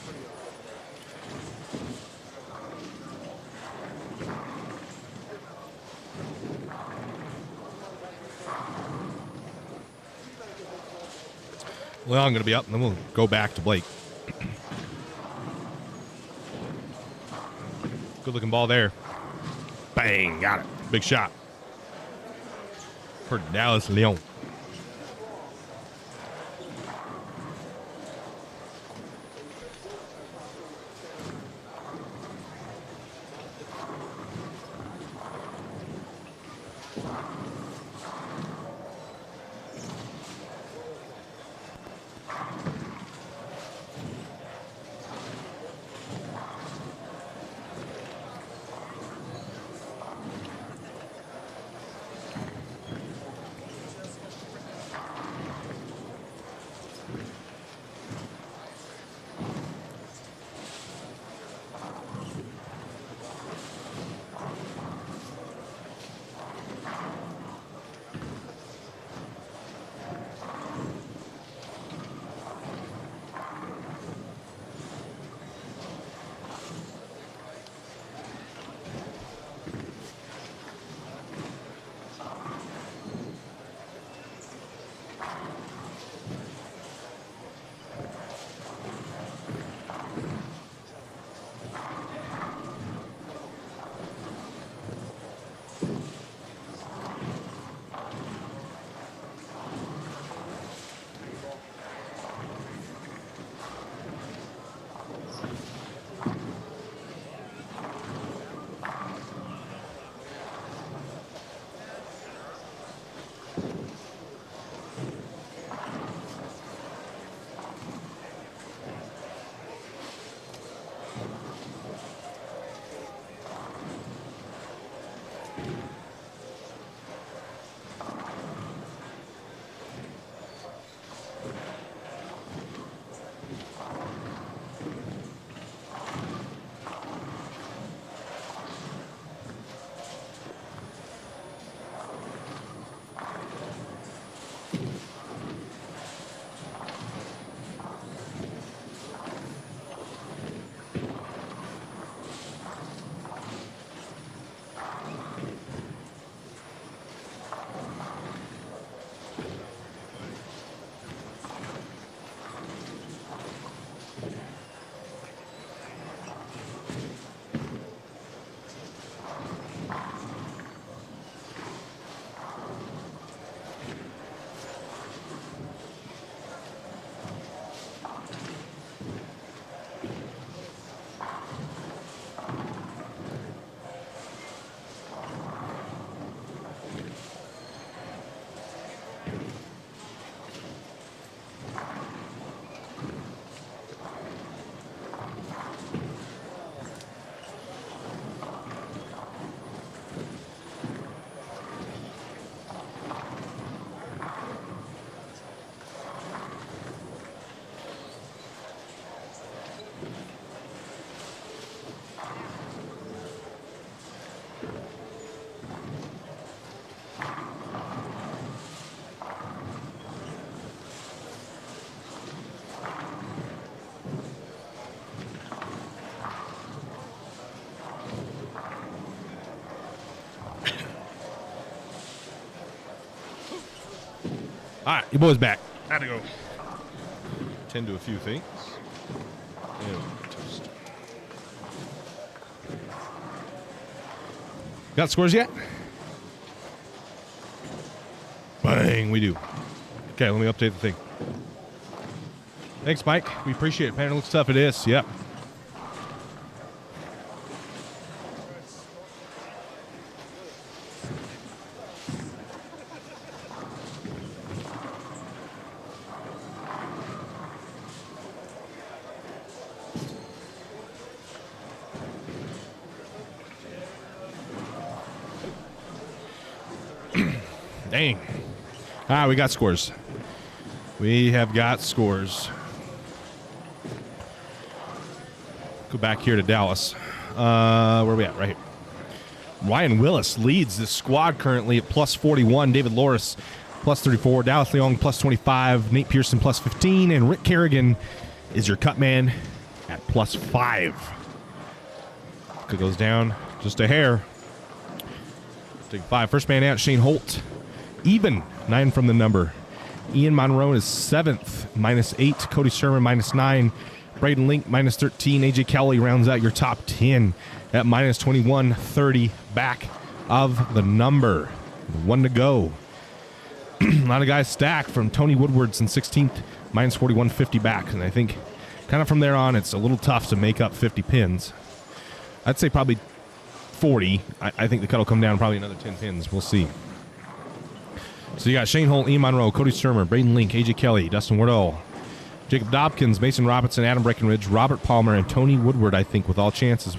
Well, I'm going to be up, and then we'll go back to Blake. Good-looking ball there. Bang, got it. Big shot for Dallas Leon. All right, your boy's back. Had to go tend to a few things. Ew, toast. Got scores yet? Bang, we do. Okay, let me update the thing. Thanks, Mike. We appreciate it. Man, it looks tough. It is. Yep. Dang. Ah, we got scores. We have got scores. Go back here to Dallas. Where are we at? Right here. Ryan Willis leads this squad currently at plus 41. David Loris plus 34. Dallas Leong plus 25. Nate Pearson plus 15. And Rick Kerrigan is your cut man at plus 5. It goes down just a hair. Take 5. First man out, Shane Holt. Even 9 from the number. Ian Monroe is 7th, minus 8. Cody Sherman, minus 9. Braden Link, minus 13. AJ Kelly rounds out your top 10 at minus 21. 30 back of the number. 1 to go. A lot of guys stacked from Tony Woodward's in 16th, minus 41, 50 back. And I think kind of from there on, it's a little tough to make up 50 pins. I'd say probably 40. I think the cut will come down probably another 10 pins. We'll see. So you got Shane Holt, Ian Monroe, Cody Sturmer, Braden Link, AJ Kelly, Dustin Wardell, Jacob Dobkins, Mason Robinson, Adam Breckenridge, Robert Palmer, and Tony Woodward, I think, with all chances.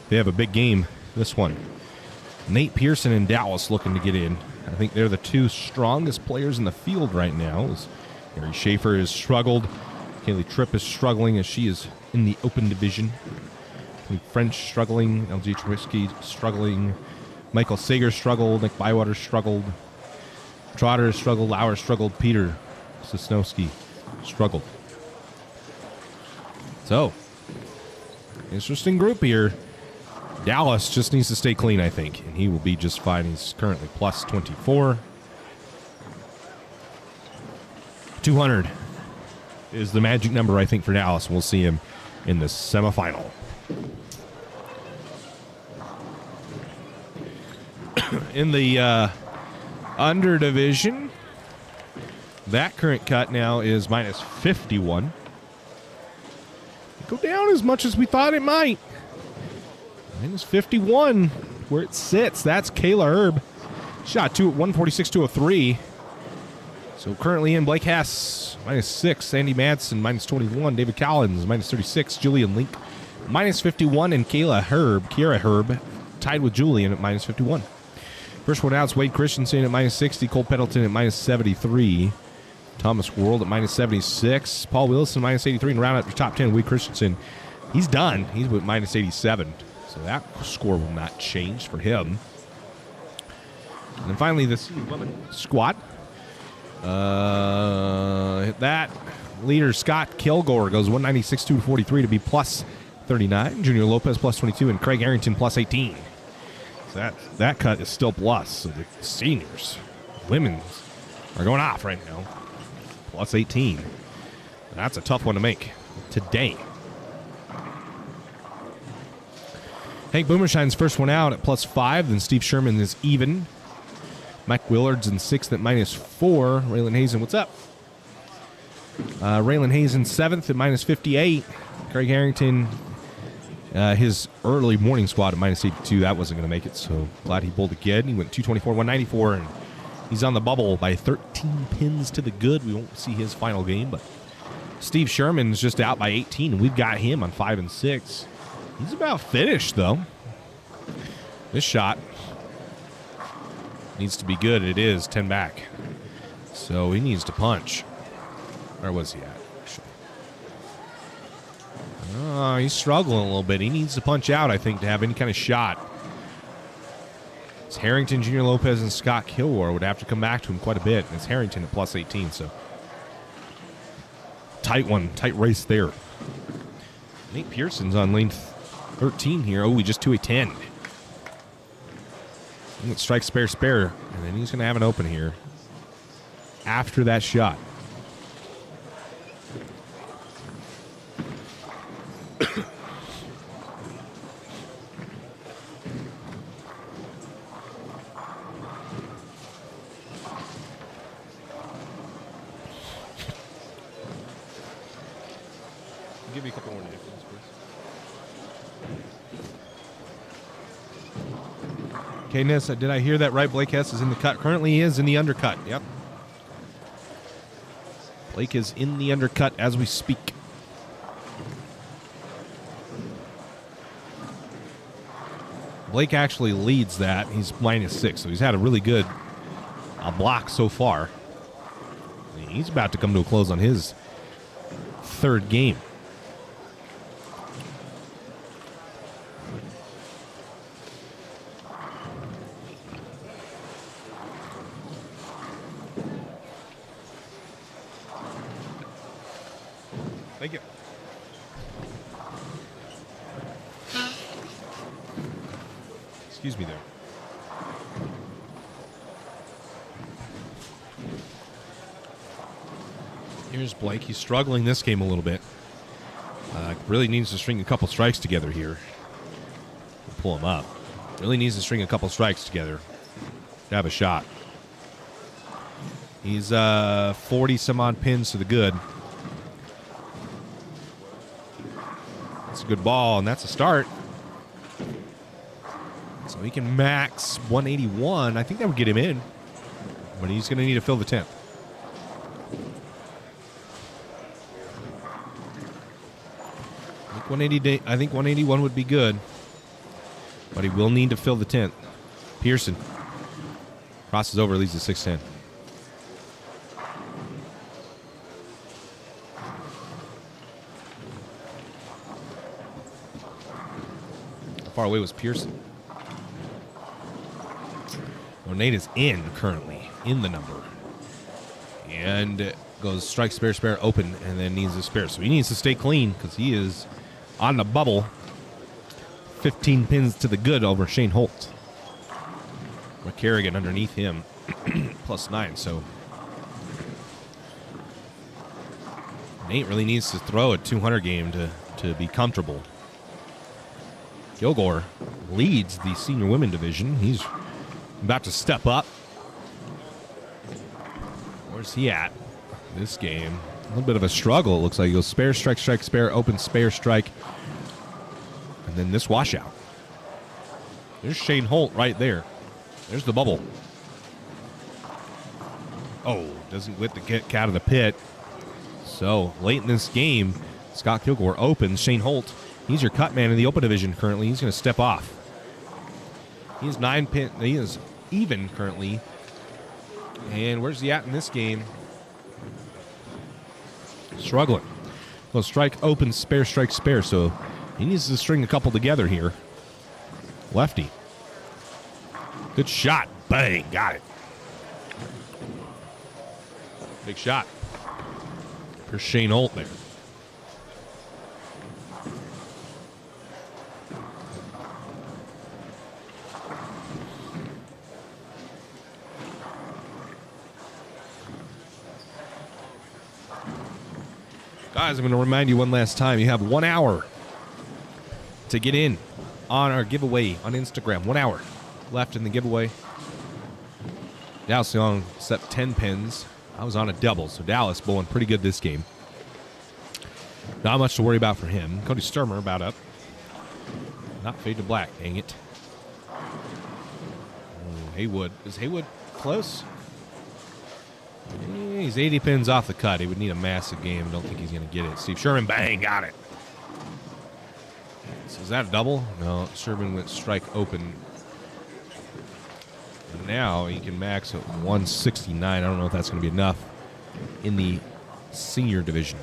They have a big game, this one. Nate Pearson and Dallas looking to get in. I think they're the 2 strongest players in the field right now. Harry Schaefer has struggled. Kaylee Tripp is struggling as she is in the open division. French struggling. LG Trubisky struggling. Michael Sager struggled. Nick Bywater struggled. Trotter struggled. Lauer struggled. Peter Sosnowski struggled. So, interesting group here. Dallas just needs to stay clean, I think, and he will be just fine. He's currently plus 24. 200 is the magic number, I think, for Dallas. We'll see him in the semifinal. In the under division, that current cut now is minus 51. Go down as much as we thought it might. Minus 51, where it sits. That's Kayla Herb. Shot 2 at 146, 203. So currently in, Blake Hess, minus 6. Sandy Madsen, minus 21. David Collins, minus 36. Julian Link, minus 51. And Kiera Herb, tied with Julian at minus 51. First one out is Wade Christensen at minus 60. Cole Pendleton at minus 73. Thomas World at minus 76. Paul Wilson, minus 83. And round out your top 10, Wade Christensen. He's done. He's with minus 87. So that score will not change for him. And then finally, this women squat. Hit that. Leader Scott Kilgore goes 196, 243 to be plus 39. Junior Lopez plus 22. And Craig Harrington plus 18. So that cut is still plus. So the seniors, women's, are going off right now. Plus 18. That's a tough one to make today. Hank Boomershine's first one out at plus 5. Then Steve Sherman is even. Mike Willard's in 6th at minus 4. Raylan Hazen, what's up? Raylan Hazen 7th at minus 58. Craig Harrington, his early morning squad at minus 82. That wasn't going to make it, so glad he pulled again. He went 224, 194, and he's on the bubble by 13 pins to the good. We won't see his final game, but Steve Sherman's just out by 18, and we've got him on 5 and 6. He's about finished, though. This shot needs to be good. It is 10 back. So he needs to punch. Where was he at? He's struggling a little bit. He needs to punch out, I think, to have any kind of shot. It's Harrington, Junior Lopez, and Scott Kilgore would have to come back to him quite a bit. And it's Harrington at plus 18, so tight one, tight race there. Nate Pearson's on lane 13 here. Oh, he just to a 10. Strike, spare, spare, and then he's going to have an open here after that shot. Give me a couple more napkins, please. Okay, Ness, did I hear that right? Blake Hess is in the cut. Currently he is in the undercut. Yep. Blake is in the undercut as we speak. Blake actually leads that. He's -6, so he's had a really good block so far. He's about to come to a close on his third game. Thank you. Excuse me there. Here's Blake. He's struggling this game a little bit. Really needs to string a couple strikes together here. We'll pull him up. Really needs to string a couple strikes together to have a shot. He's 40 some odd pins to the good. That's a good ball, and that's a start. So he can max 181. I think that would get him in, but he's going to need to fill the 10th. I think 181 would be good, but he will need to fill the 10th. Pearson crosses over, leads to 610. How far away was Pearson? Well, Nate is in currently, in the number. And goes strike, spare, spare, open, and then needs a spare. So he needs to stay clean because he is on the bubble. 15 pins to the good over Shane Holt. McCarrigan underneath him, +9. So Nate really needs to throw a 200 game to be comfortable. Kilgore leads the senior women division. He's about to step up. Where's he at this game? A little bit of a struggle, it looks like. He goes spare, strike, strike, spare, open, spare, strike. And then this washout. There's Shane Holt right there. There's the bubble. Oh, doesn't let the get out of the pit. So late in this game, Scott Kilgore opens. Shane Holt, he's your cut man in the open division currently. He's going to step off. He's 9 pin. He is even currently. And where's he at in this game? Struggling. Well, strike, open, spare, strike, spare. So he needs to string a couple together here. Lefty. Good shot. Bang. Got it. Big shot. Here's Shane Holt there. Guys, I'm going to remind you one last time. You have 1 hour to get in on our giveaway on Instagram. 1 hour left in the giveaway. Dallas Young set 10 pins. I was on a double, so Dallas bowling pretty good this game. Not much to worry about for him. Cody Sturmer about up. Not fade to black, dang it. Oh, Haywood. Is Haywood close? He's 80 pins off the cut. He would need a massive game. Don't think he's going to get it. Steve Sherman, bang, got it. So is that a double? No, Sherman went strike open. And now he can max at 169. I don't know if that's going to be enough in the senior division.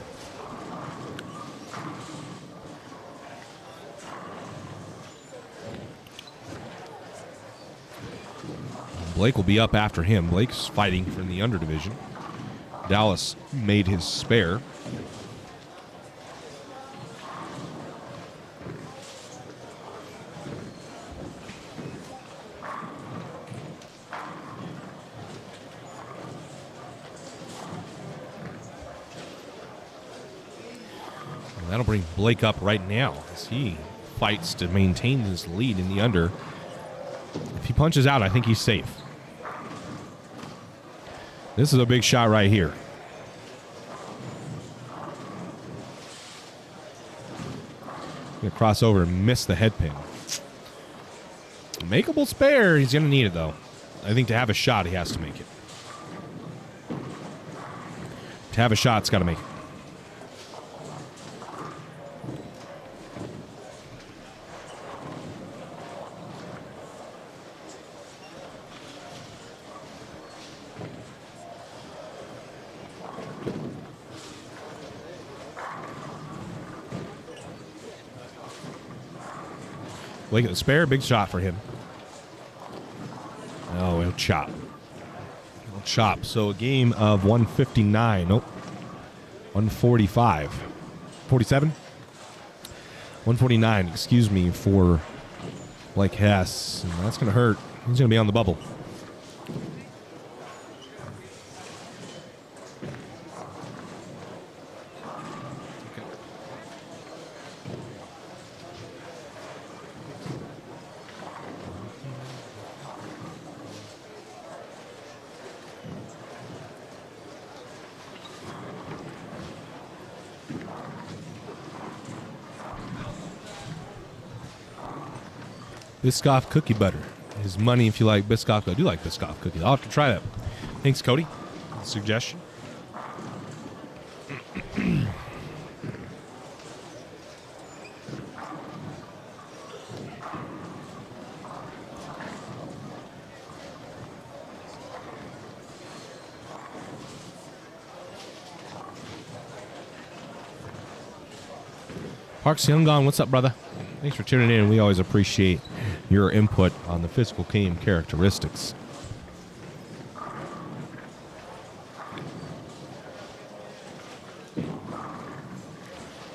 Blake will be up after him. Blake's fighting for the under division. Dallas made his spare. That'll bring Blake up right now as he fights to maintain his lead in the under. If he punches out, I think he's safe. This is a big shot right here. Gonna cross over and miss the head pin. Makeable spare. He's gonna need it though. I think to have a shot, he has to make it. To have a shot, it's got to make it. Blake at the spare, big shot for him. Oh, he'll chop. He'll chop. So a game of 159. Nope. 145. 47? 149, excuse me, for Blake Hess. And that's going to hurt. He's going to be on the bubble. Biscoff cookie butter is money if you like Biscoff. I do like Biscoff cookies. I'll have to try that. Thanks, Cody. Suggestion. Parks Youngon, what's up, brother? Thanks for tuning in. We always appreciate your input on the physical game characteristics.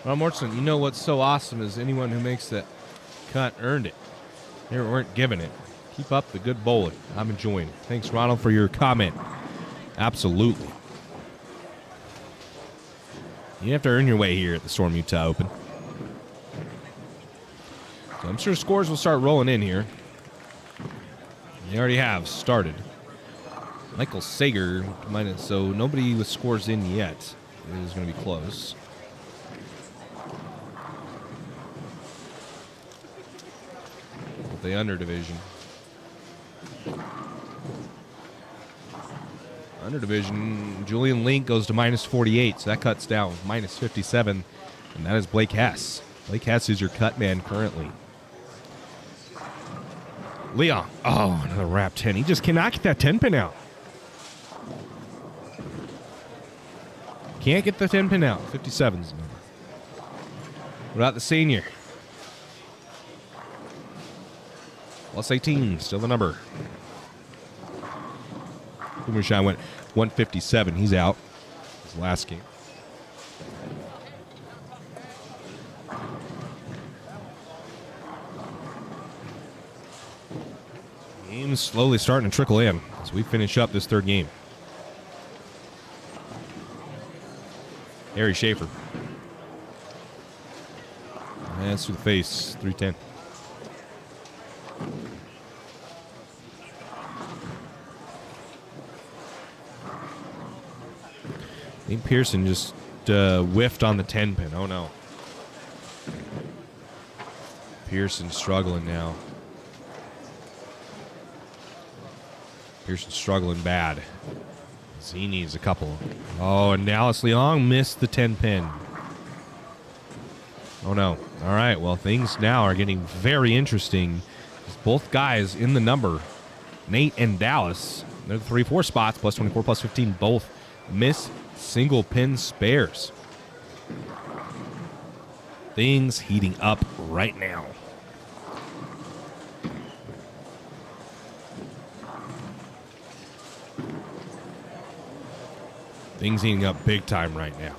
Ron Morrison, you know what's so awesome is anyone who makes that cut earned it. They weren't given it. Keep up the good bowling. I'm enjoying it. Thanks, Ronald, for your comment. Absolutely. You have to earn your way here at the Storm Utah Open. So I'm sure scores will start rolling in here. They already have started. Michael Sager, so nobody with scores in yet. It is going to be close. The under division. Under division, Julian Link goes to minus 48, so that cuts down minus 57, and that is Blake Hess. Blake Hess is your cut man currently. Leon, oh, another wrap 10. He just cannot get that 10 pin out. Can't get the 10 pin out. 57's the number. What about the senior? Plus 18, still the number. Boomershine went 157. He's out. His last game. Game's slowly starting to trickle in as we finish up this third game. Harry Schaefer. Hands to the face. 310. Nate Pearson just whiffed on the 10 pin. Oh, no. Pearson struggling now. Pearson's struggling bad. He needs a couple. Oh, and Dallas Leong missed the 10 pin. Oh, no. All right, well, things now are getting very interesting. Both guys in the number, Nate and Dallas, they're the 3-4 spots, plus 24, plus 15, both miss single pin spares. Things heating up right now. Things heating up big time right now.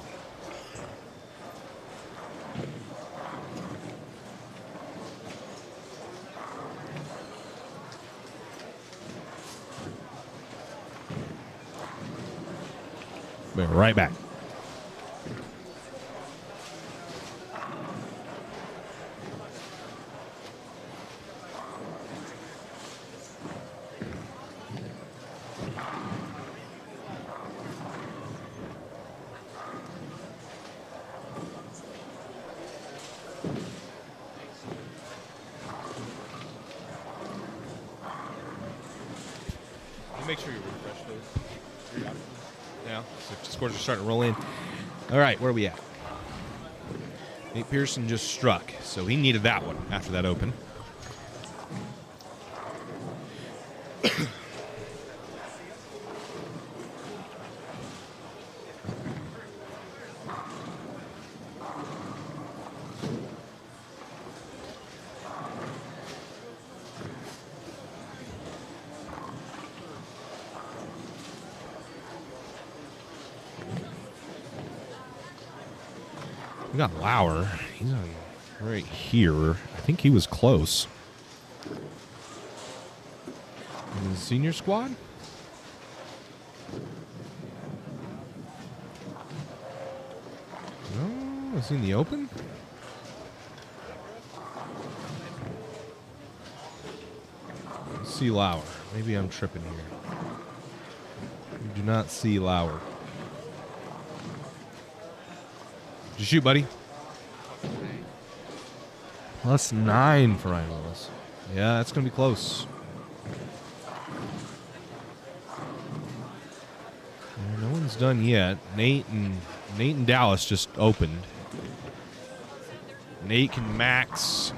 We're right back. Make sure you refresh those. Now, so scores are starting to roll in. All right, where are we at? Nate Pearson just struck, so he needed that one after that open. We got Lauer. He's on right here. I think he was close. In the senior squad? No, is he in the open? Let's see Lauer. Maybe I'm tripping here. We do not see Lauer. Did you shoot, buddy? +9 for Ryan Willis. Yeah, that's going to be close. No one's done yet. Nate and Dallas just opened. Nate can max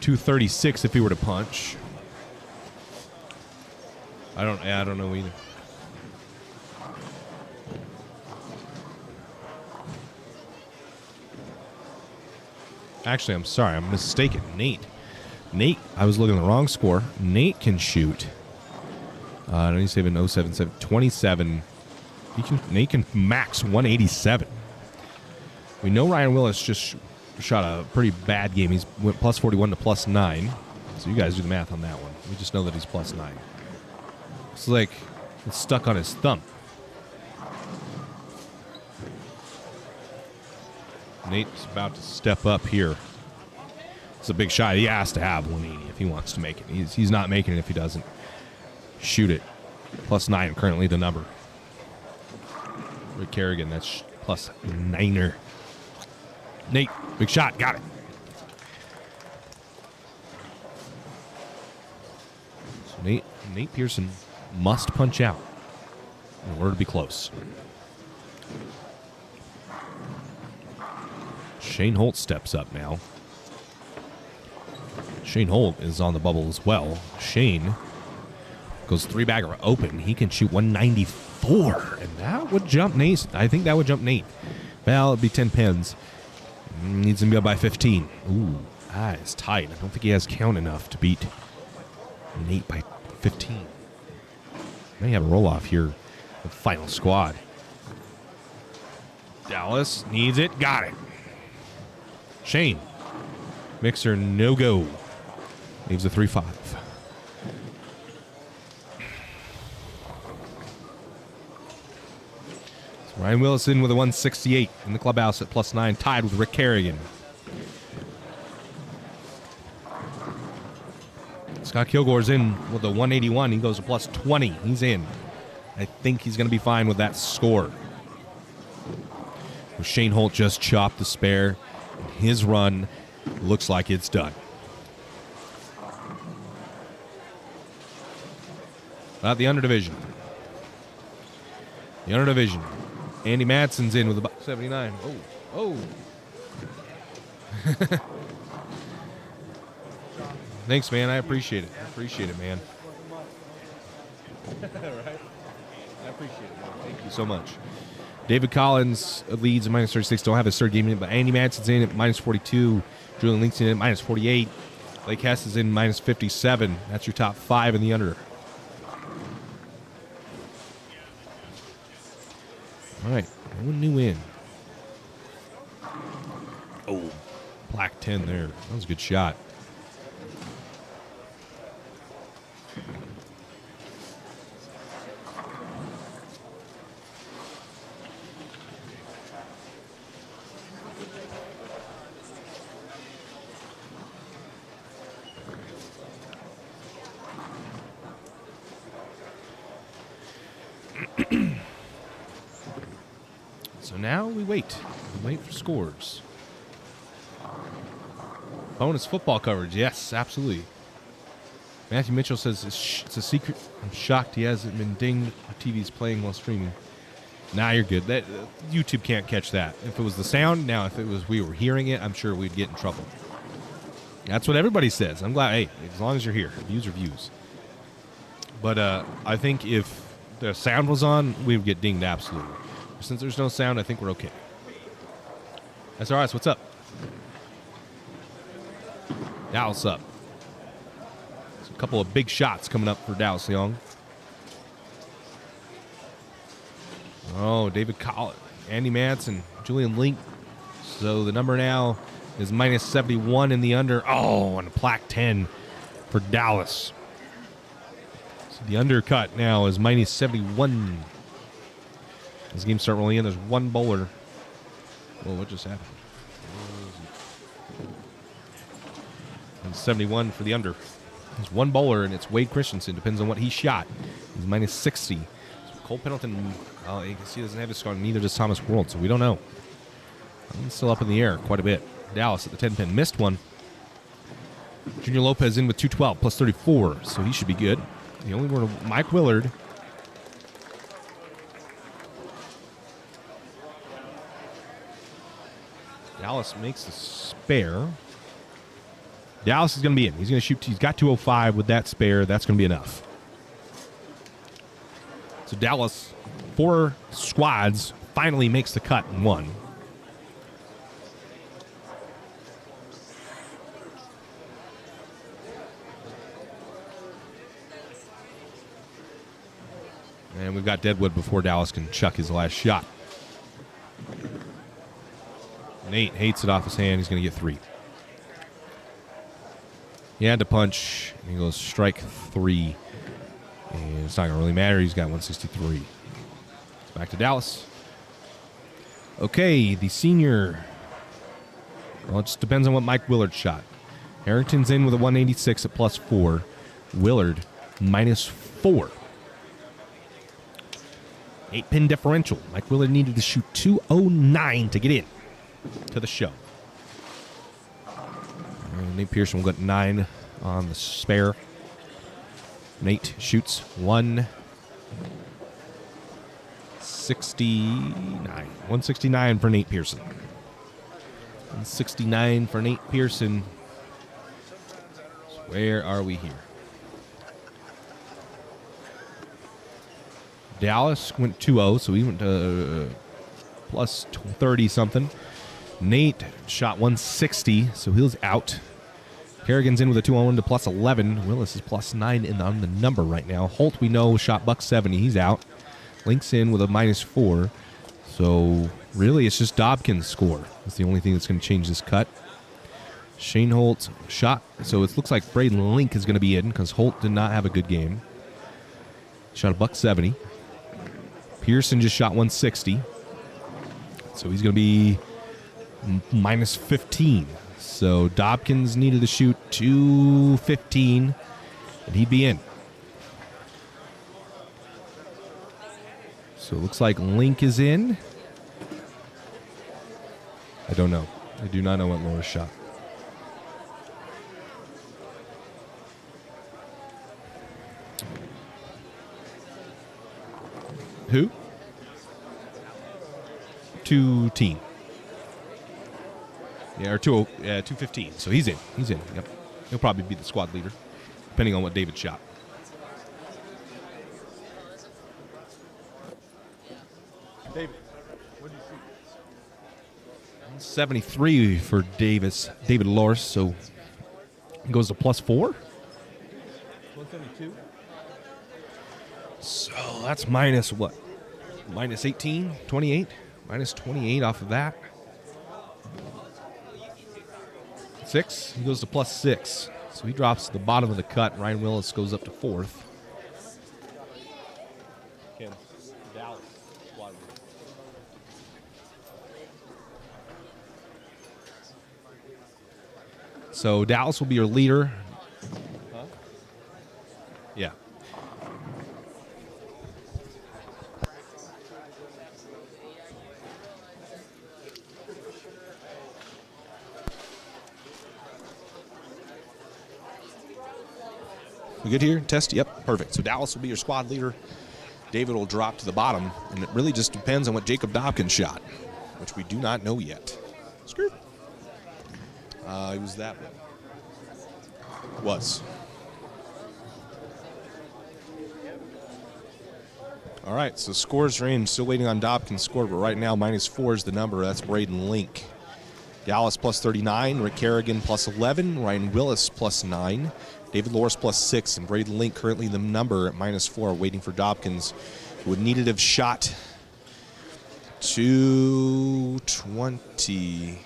236 if he were to punch. I don't know either. Actually, I'm sorry. I'm mistaken. Nate, I was looking at the wrong score. Nate can shoot. I don't need to save an 077. 27. Nate can max 187. We know Ryan Willis just shot a pretty bad game. He's went +41 to +9. So you guys do the math on that one. We just know that he's +9. It's like it's stuck on his thumb. Nate's about to step up here. It's a big shot. He has to have 180 if he wants to make it. He's not making it if he doesn't shoot it. +9 currently the number. Rick Kerrigan, that's +9er. Nate, big shot. Got it. So Nate Pearson must punch out in order to be close. Shane Holt steps up now. Shane Holt is on the bubble as well. Shane goes 3-bagger open. He can shoot 194, and that would jump Nate. I think that would jump Nate. Well, it'd be 10 pins. Needs to be up by 15. Ooh, that is tight. I don't think he has count enough to beat Nate by 15. May have a roll-off here. The final squad. Dallas needs it. Got it. Shane. Mixer, no go. Leaves a 3-5. So Ryan Willison with a 168 in the clubhouse at +9, tied with Rick Kerrigan. Scott Kilgore's in with a 181. He goes to +20. He's in. I think he's going to be fine with that score. Shane Holt just chopped the spare. His run looks like it's done. About the underdivision. The underdivision. Andy Madsen's in with about 79. Oh. Thanks, man. I appreciate it. Man. Right? I appreciate it, man. Thank you so much. David Collins leads at -36. Don't have his third game in, but Andy Madsen's in at -42. Julian Linkson in at -48. Blake Hess is in -57. That's your top 5 in the under. All right, one new in. Oh, black 10 there. That was a good shot. So now we wait. We wait for scores. Bonus football coverage. Yes, absolutely. Matthew Mitchell says it's a secret. I'm shocked he hasn't been dinged. The TV's playing while streaming. Nah, you're good. That YouTube can't catch that. If it was the sound, now if it was we were hearing it, I'm sure we'd get in trouble. That's what everybody says. I'm glad. Hey, as long as you're here, views are views. But I think if the sound was on, we would get dinged absolutely. Since there's no sound, I think we're okay. SRS, what's up? Dallas up. There's a couple of big shots coming up for Dallas Young. Oh, David Collett, Andy Manson, Julian Link. So the number now is minus 71 in the under. Oh, and a plaque 10 for Dallas. So the undercut now is minus 71. As games start rolling in, there's one bowler. Whoa, what just happened? And 71 for the under. There's one bowler, and it's Wade Christensen. Depends on what he shot. He's minus 60. So Cole Pendleton, you can see he doesn't have his score, neither does Thomas World, so we don't know. It's still up in the air quite a bit. Dallas at the 10 pin. Missed one. Junior Lopez in with 212 plus 34, so he should be good. The only one, Mike Willard. Dallas makes the spare. Dallas is going to be in. He's going to shoot. He's got 205 with that spare. That's going to be enough. So Dallas, 4 squads, finally makes the cut in one. And we've got Deadwood before Dallas can chuck his last shot. Nate hates it off his hand. He's going to get 3. He had to punch. He goes strike 3. And it's not going to really matter. He's got 163. It's back to Dallas. Okay, the senior. Well, it just depends on what Mike Willard shot. Harrington's in with a 186 at plus 4. Willard minus 4. 8-pin differential. Mike Willard needed to shoot 209 to get in to the show. And Nate Pearson will get 9 on the spare. Nate shoots 169. 169 for Nate Pearson. 169 for Nate Pearson. So where are we here? Dallas went 2-0, so he went to plus 30-something. Nate shot 160, so he's out. Kerrigan's in with a 2-0 to plus 11. Willis is plus 9 on the number right now. Holt, we know, shot $170. He's out. Link's in with a minus 4. So really, it's just Dobkin's score. That's the only thing that's going to change this cut. Shane Holt shot. So it looks like Braden Link is going to be in because Holt did not have a good game. Shot $170. Pearson just shot 160. So he's going to be minus 15. So Dobkins needed to shoot 215, and he'd be in. So it looks like Link is in. I don't know. I do not know what Laura shot. Who? 2-teen. Yeah, or 215. So he's in. He's in. Yep. He'll probably be the squad leader, depending on what David shot. David, what do you see? 73 for David Lors, so he goes to plus 4. 172. So that's minus what? minus 18, 28, minus 28 off of that. 6, he goes to plus 6. So he drops to the bottom of the cut. Ryan Willis goes up to 4th. So Dallas will be your leader. Huh? Yeah. We good here? Test? Yep, perfect. So Dallas will be your squad leader. David will drop to the bottom, and it really just depends on what Jacob Dobkins shot, which we do not know yet. Skirt. He was that one. Was. All right, so scores range. Still waiting on Dobkins' score, but right now -4 is the number. That's Braden Link. Dallas plus 39, Rick Kerrigan plus 11, Ryan Willis plus 9, David Loris plus 6, and Braden Link currently the number at -4, waiting for Dobkins, who would need to have shot 220.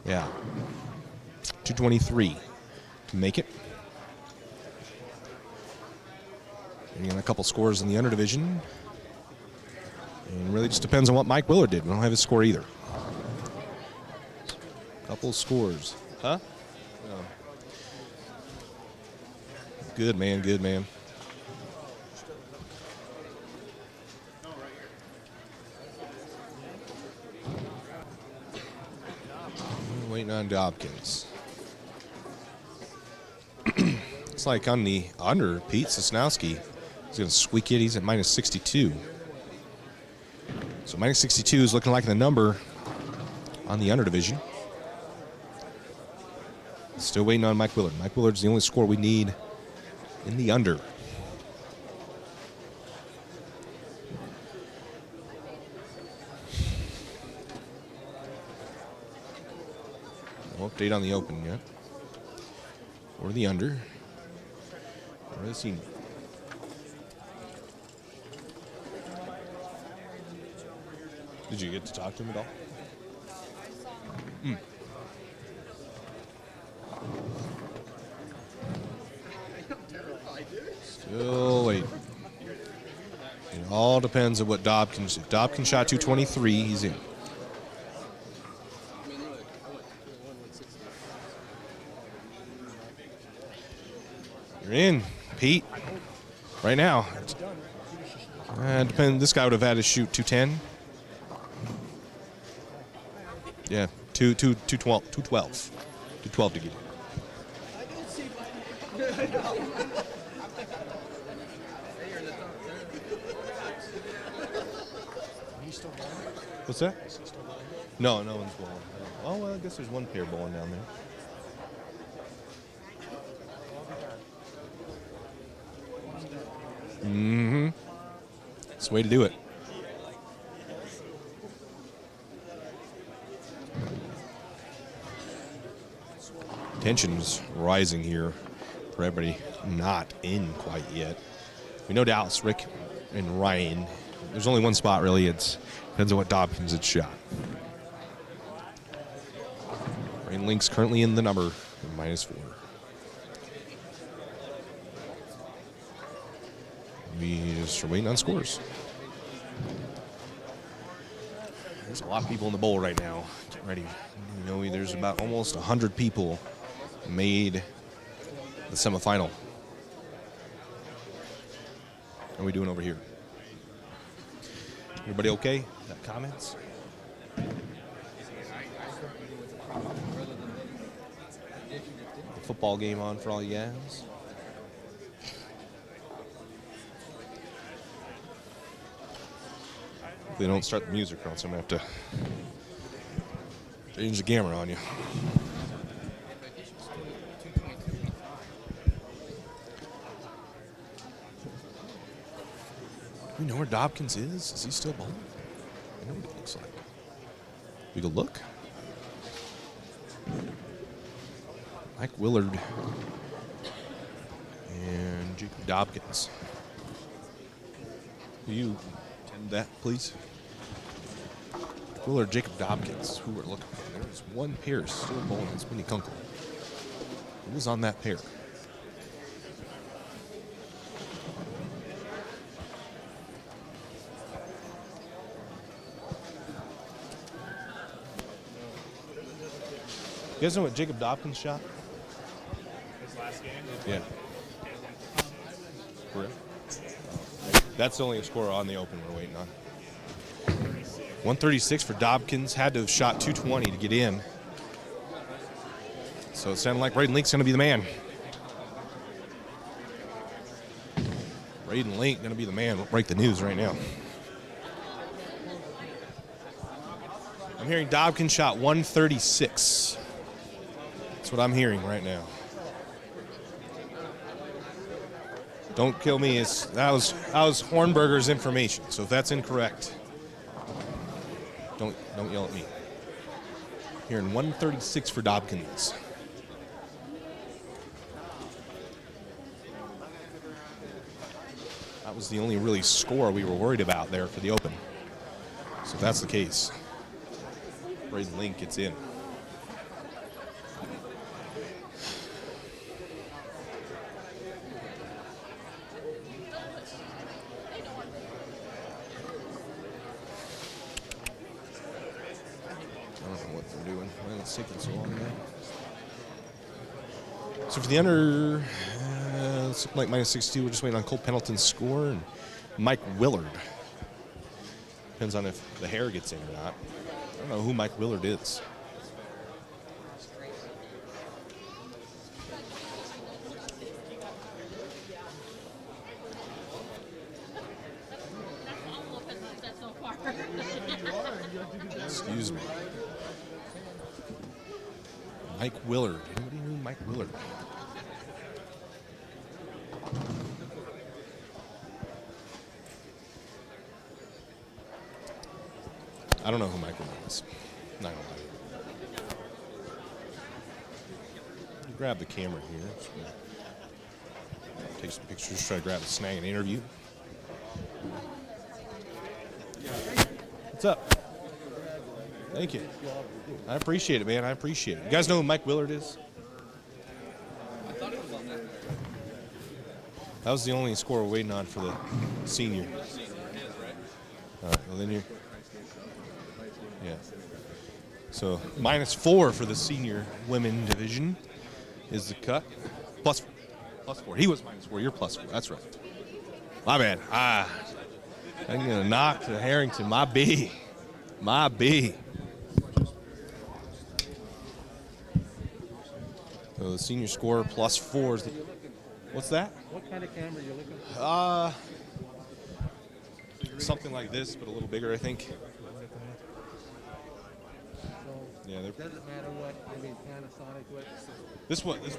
Yeah, 223 to make it. And a couple scores in the under division. And really just depends on what Mike Willard did. We don't have his score either. Couple scores. Huh? No. Good man, good man. Waiting on Dobkins. It's like on the under, Pete Sosnowski is going to squeak it. He's at -62. So -62 is looking like the number on the under division. Still waiting on Mike Willard. Mike Willard's the only score we need in the under. No update on the open yet. Or the under. Or the senior. Did you get to talk to him at all? Still waiting. It all depends on what Dobkins. If Dobkins shot 223, he's in. You're in, Pete. Right now. Depend. This guy would have had to shoot 210. Yeah, 212 to get it. What's that? No, no one's bowling. Oh, well, I guess there's one pair bowling down there. Mm-hmm. That's the way to do it. Tension's rising here for everybody not in quite yet. We know Dallas, Rick, and Ryan. There's only one spot, really. It depends on what Dobkins had shot. Ryan Link's currently in the number, -4. We just are waiting on scores. There's a lot of people in the bowl right now. Get ready. You know, there's about almost 100 people made the semifinal. How are we doing over here? Everybody okay? Got comments? The football game on for all you guys? If they don't start the music, or else I'm going to have to change the camera on you. Do we know where Dobkins is? Is he still bowling? I know what it looks like. We go look. Mike Willard and Jacob Dobkins. Will you attend that, please? Will or Jacob Dobkins, who we're looking for. There's one pair still bowling. It's Minnie Kunkel. Who was on that pair? You guys know what Jacob Dobkins shot? His last game? Yeah. Correct. That's only a score on the open we're waiting on. 136 for Dobkins. Had to have shot 220 to get in. So it sounded like Braden Link's going to be the man. Braden Link going to be the man. We'll break the news right now. I'm hearing Dobkins shot 136. That's what I'm hearing right now. Don't kill me. That was Hornberger's information. So if that's incorrect, don't yell at me. Hearing 136 for Dobkins. That was the only really score we were worried about there for the open. So if that's the case, Braden Link gets in. It's taking so long now. So for the under, it's looking like minus 62. We're just waiting on Cole Pendleton's score and Mike Willard. Depends on if the hair gets in or not. I don't know who Mike Willard is. Excuse me. Mike Willard. Anybody know Mike Willard? I don't know who Mike Willard is. Not gonna lie. Grab the camera here. Take some pictures. Try to grab a snag and interview. What's up? Thank you. I appreciate it, man. I appreciate it. You guys know who Mike Willard is? I thought it was on that. That was the only score we're waiting on for the senior. All right, well then you're... Yeah. So -4 for the senior women division is the cut. Plus 4. He was -4. You're +4. That's right. My bad. I'm going to knock to Harrington. My B. My B. So the senior score +4 is the... What's that? What kind of camera are you looking for? Something like this, but a little bigger, I think. Yeah, they're... Doesn't matter what, I mean, Panasonic, what? This one is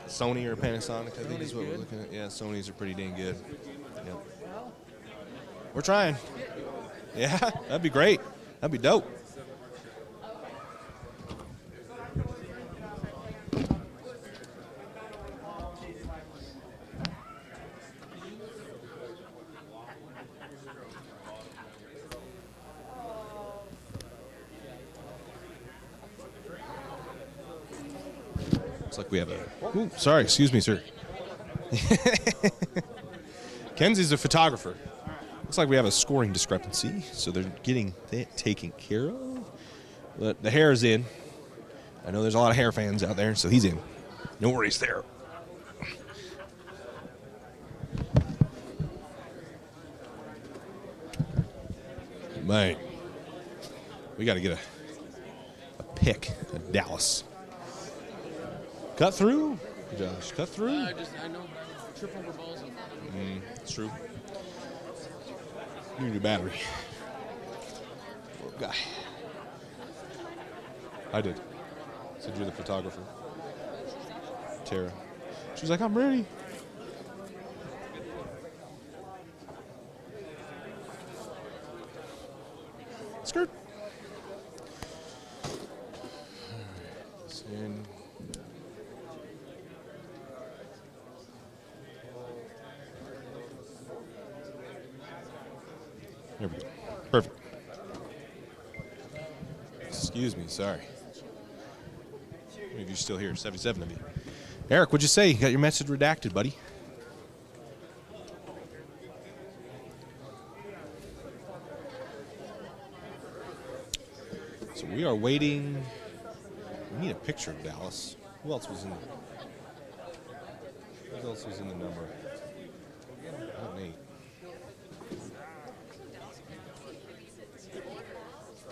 Sony or Panasonic, I think is what we're looking at. Yeah, Sony's are pretty dang good. Yep. We're trying. Yeah, that'd be great. That'd be dope. Looks like we have a... Ooh, sorry, excuse me, sir. Kenzie's a photographer. Looks like we have a scoring discrepancy, so they're getting that taken care of. But the hair is in. I know there's a lot of hair fans out there, so he's in. No worries there. Man, we got to get a pick of Dallas. Cut through, Josh. Cut through. I know, but I trip over balls. It's true. You need a battery. Poor guy. I did. Said you're the photographer. Tara. She was like, I'm ready. Skirt. And There we go. Perfect. Excuse me, sorry. Maybe you're still here, 77 of you. Eric, what'd you say? You got your message redacted, buddy. So we are waiting. We need a picture of Dallas. Who else was in the number? Not Nate.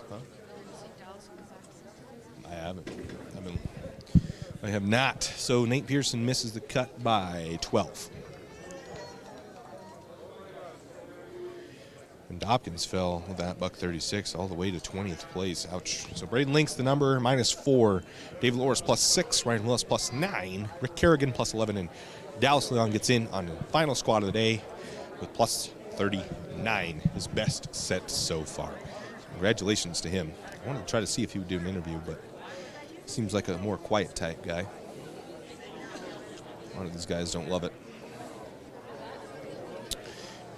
Huh? I have not. So Nate Pearson misses the cut by 12. And Hopkins fell with that $136 all the way to 20th place. Ouch. So Braden Links the number -4. David Loris +6. Ryan Willis +9. Rick Kerrigan +11. And Dallas Leon gets in on the final squad of the day with +39. His best set so far. Congratulations to him. I wanted to try to see if he would do an interview, but seems like a more quiet type guy. A lot of these guys don't love it.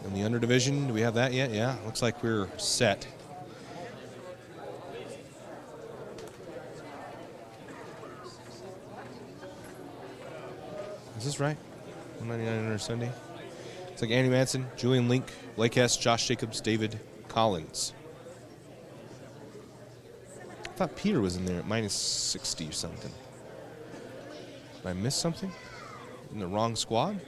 In the under division, do we have that yet? Yeah, looks like we're set. Is this right? 199 under Sunday. It's like Andy Manson, Julian Link, Blake Hess, Josh Jacobs, David Collins. I thought Peter was in there at -60 or something. Did I miss something? In the wrong squad?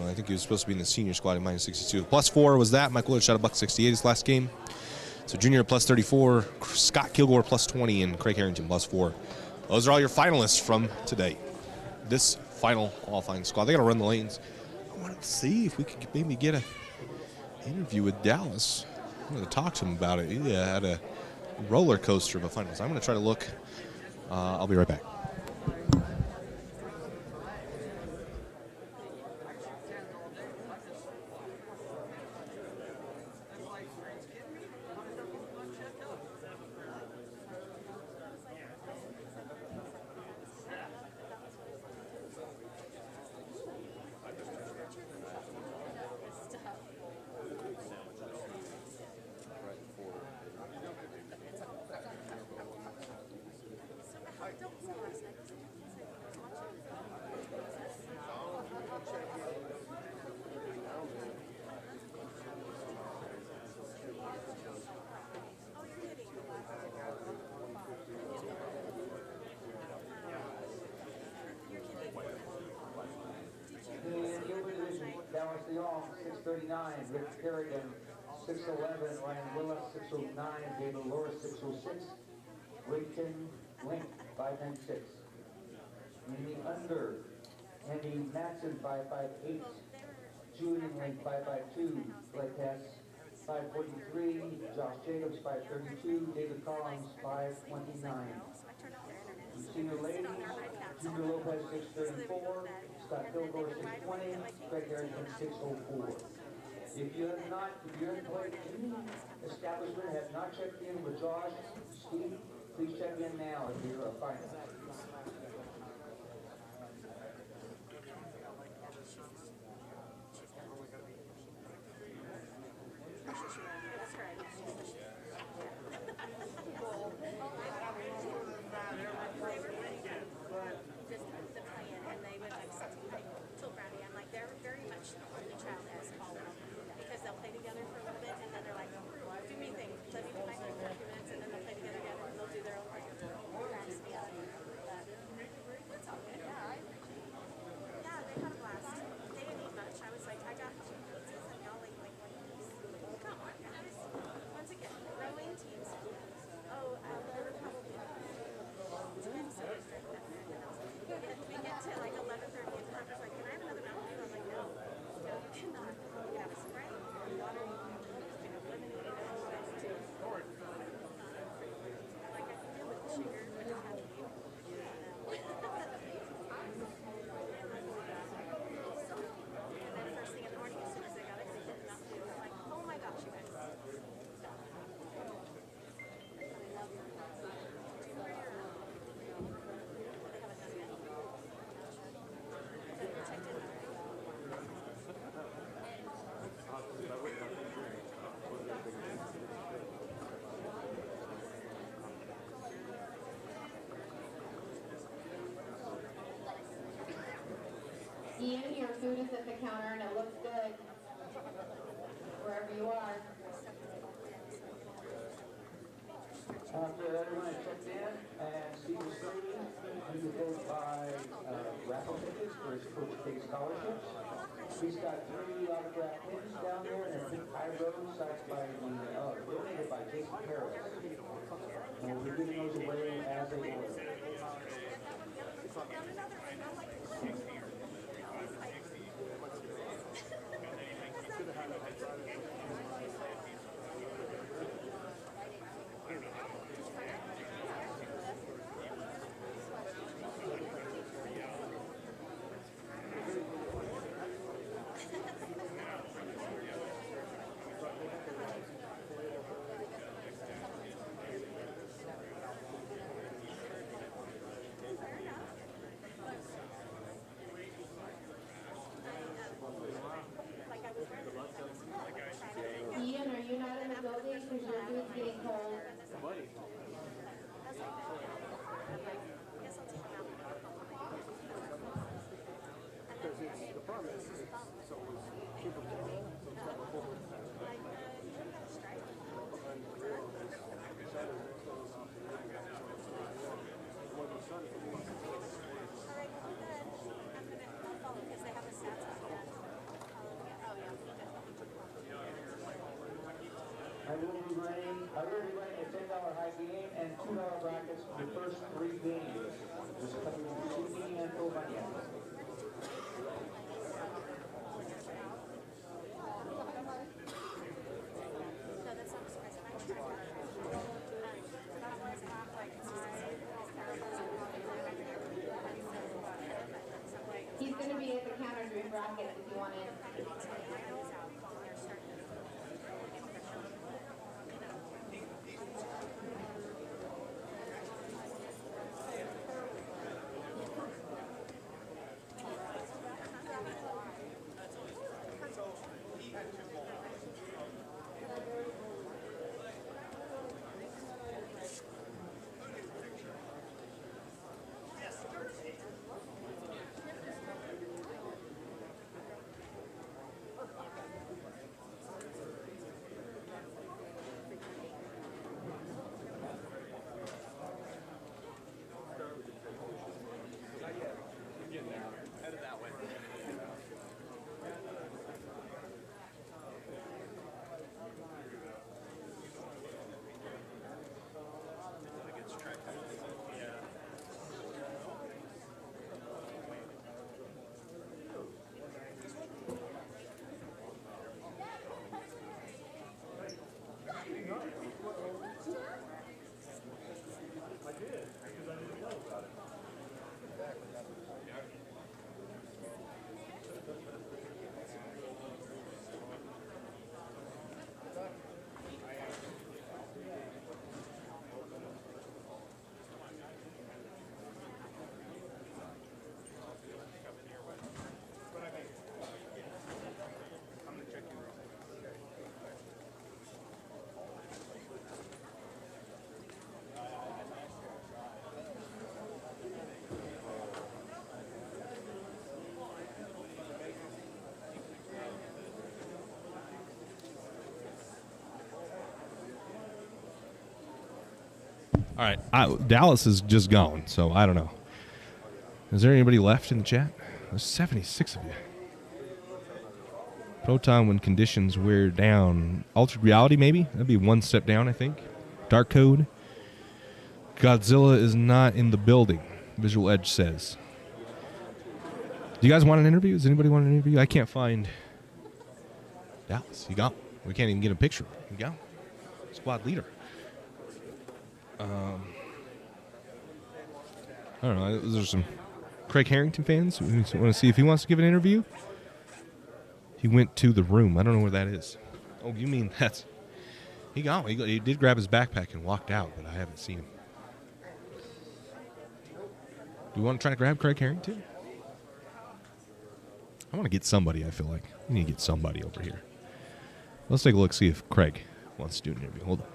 I think he was supposed to be in the senior squad at -62. +4 was that. Michael Willard shot a $168 his last game. So junior +34, Scott Kilgore +20, and Craig Harrington +4. Those are all your finalists from today. This final qualifying squad. They got to run the lanes. I wanted to see if we could maybe get an interview with Dallas. I'm going to talk to him about it. He had a roller coaster of a finals. I'm going to try to look. I'll be right back. Dallas Leon, 639. Rick Kerrigan, 611. Ryan Willis, 609. David Loris, 606. Rayton Link, 596. In the under, Andy Matson, 558. Julian Link, 552. Blake Hess, 543. Josh Jacobs, 532. David Collins, 529. Senior ladies, Junior Lopez, 634. Scott Kilgore, 620. Craig Harrington, 604. If you're employed in the establishment, have not checked in with Josh, Steve, please check in now if you're a finalist. Ian, your food is at the counter and it looks good. Wherever you are. After everyone has checked in and Steve is free, you can vote by raffle tickets for his Coach K scholarships. He's got 3 autographed pins down there and a pink high road signed by donated by Jason Harris. And we'll be giving those away as they order. Ian, are you not in the building because your food's getting cold? I will be running a $10 high game and $2 brackets for the first 3 games. This is coming from Sydney and Pennsylvania. He's going to be at the counter doing brackets if you want in. All right, Dallas is just gone, so I don't know. Is there anybody left in the chat? There's 76 of you. Proton when conditions wear down. Altered reality, maybe? That'd be one step down, I think. Dark code. Godzilla is not in the building, Visual Edge says. Do you guys want an interview? Does anybody want an interview? I can't find Dallas. He gone. We can't even get a picture. He gone. Squad leader. I don't know. There's some Craig Harrington fans who want to see if he wants to give an interview. He went to the room. I don't know where that is. Oh, you mean that's... He gone. He did grab his backpack and walked out, but I haven't seen him. Do we want to try to grab Craig Harrington? I want to get somebody, I feel like. We need to get somebody over here. Let's take a look, see if Craig wants to do an interview. Hold on.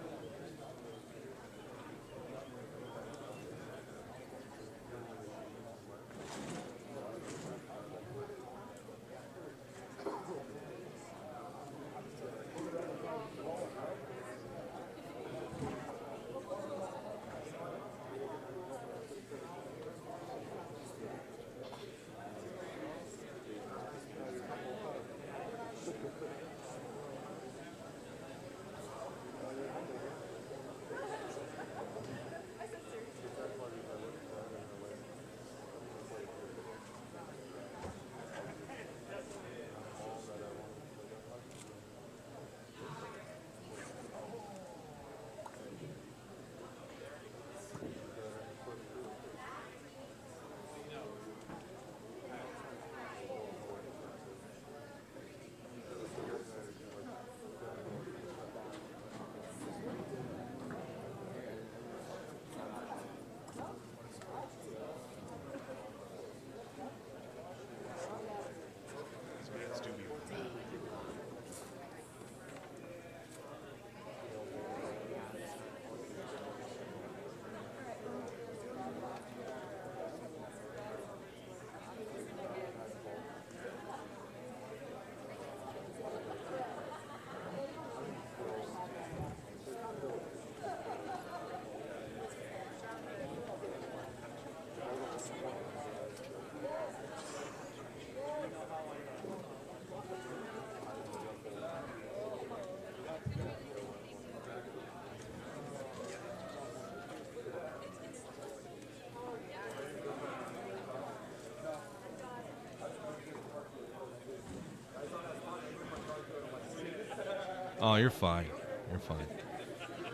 Oh, you're fine. You're fine.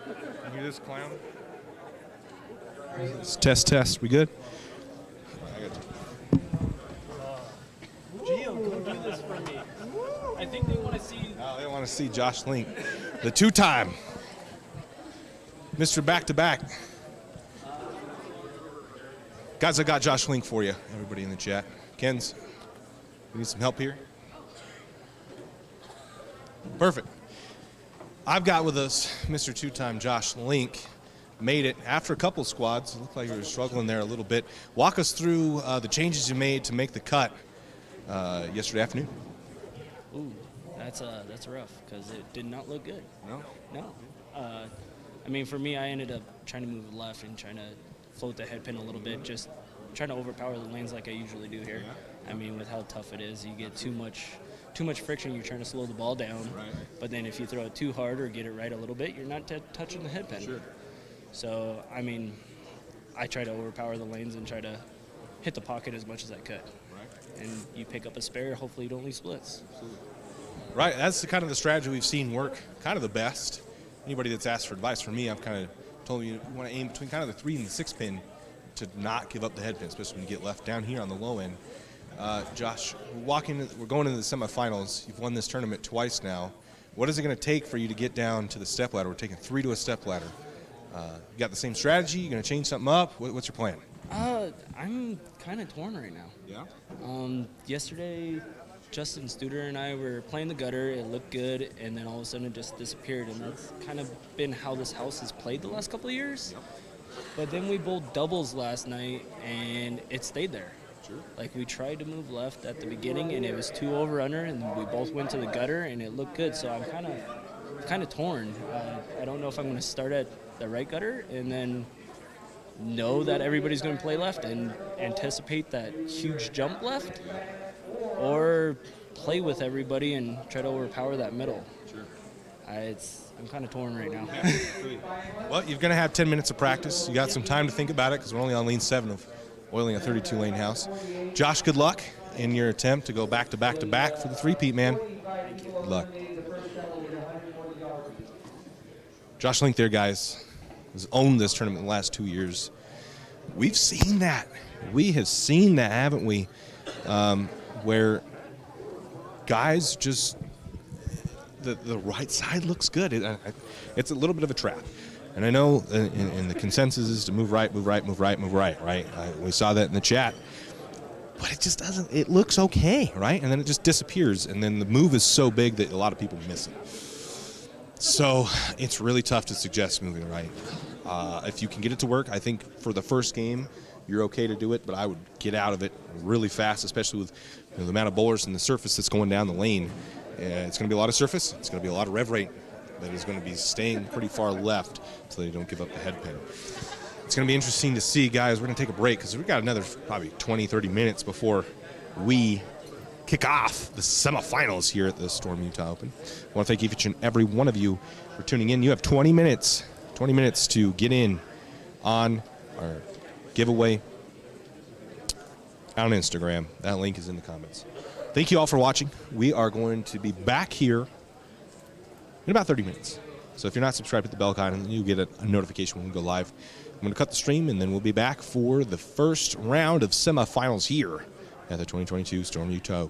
You hear this clown? It's test. We good? Gio, go do this for me. I think they want to see. Oh, they want to see Josh Link, the two-time Mr. Back-to-Back. Guys, I got Josh Link for you, everybody in the chat. Ken's, we need some help here? Perfect. I've got with us Mr. Two-time Josh Link. Made it after a couple squads. It looked like you were struggling there a little bit. Walk us through the changes you made to make the cut yesterday afternoon. Ooh, that's rough because it did not look good. No? I mean, for me, I ended up trying to move left and trying to float the head pin a little bit, just trying to overpower the lanes like I usually do here. I mean, with how tough it is, you get too much friction. You're trying to slow the ball down, but then if you throw it too hard or get it right a little bit, you're not touching the head pin. Sure. So, I mean, I try to overpower the lanes and try to hit the pocket as much as I could. And you pick up a spare, hopefully you don't leave splits. Right, that's kind of the strategy we've seen work kind of the best. Anybody that's asked for advice from me, I've kind of told you want to aim between kind of the 3 and the 6 pin to not give up the head pin, especially when you get left down here on the low end. Josh, we're going into the semifinals. You've won this tournament twice now. What is it going to take for you to get down to the step ladder? We're taking 3 to a step ladder. You got the same strategy? You going to change something up? What's your plan? I'm kind of torn right now. Yeah? Yesterday, Justin Studer and I were playing the gutter. It looked good, and then all of a sudden it just disappeared. And that's kind of been how this house has played the last couple of years. Yep. But then we bowled doubles last night, and it stayed there. Sure. Like, we tried to move left at the beginning, and it was 2 over under, and we both went to the gutter, and it looked good. So I'm kind of torn. I don't know if I'm going to start at the right gutter and then know that everybody's going to play left and anticipate that huge jump left, or play with everybody and try to overpower that middle. Sure. I'm kind of torn right now. Well, you're going to have 10 minutes of practice. You got some time to think about it because we're only on lane 7 of oiling a 32-lane house. Josh, good luck in your attempt to go back to back to back for the three-peat, man. Good luck. Josh Link there, guys, has owned this tournament in the last 2 years. We've seen that. We have seen that, haven't we? Where guys just the right side looks good. It's a little bit of a trap. And I know in the consensus is to move right, right? We saw that in the chat. But it just doesn't. It looks okay, right? And then it just disappears. And then the move is so big that a lot of people miss it. So it's really tough to suggest moving right. If you can get it to work, I think for the first game, you're okay to do it. But I would get out of it really fast, especially with the amount of bowlers and the surface that's going down the lane. It's going to be a lot of surface. It's going to be a lot of rev rate that is going to be staying pretty far left so they don't give up the head pin. It's going to be interesting to see, guys. We're going to take a break because we've got another probably 20, 30 minutes before we kick off the semifinals here at the Storm Utah Open. I want to thank each and every one of you for tuning in. You have 20 minutes to get in on our giveaway on Instagram. That link is in the comments. Thank you all for watching. We are going to be back here in about 30 minutes. So if you're not subscribed, hit the bell icon and you'll get a notification when we go live. I'm going to cut the stream and then we'll be back for the first round of semifinals here at the 2022 Storm Utah Open.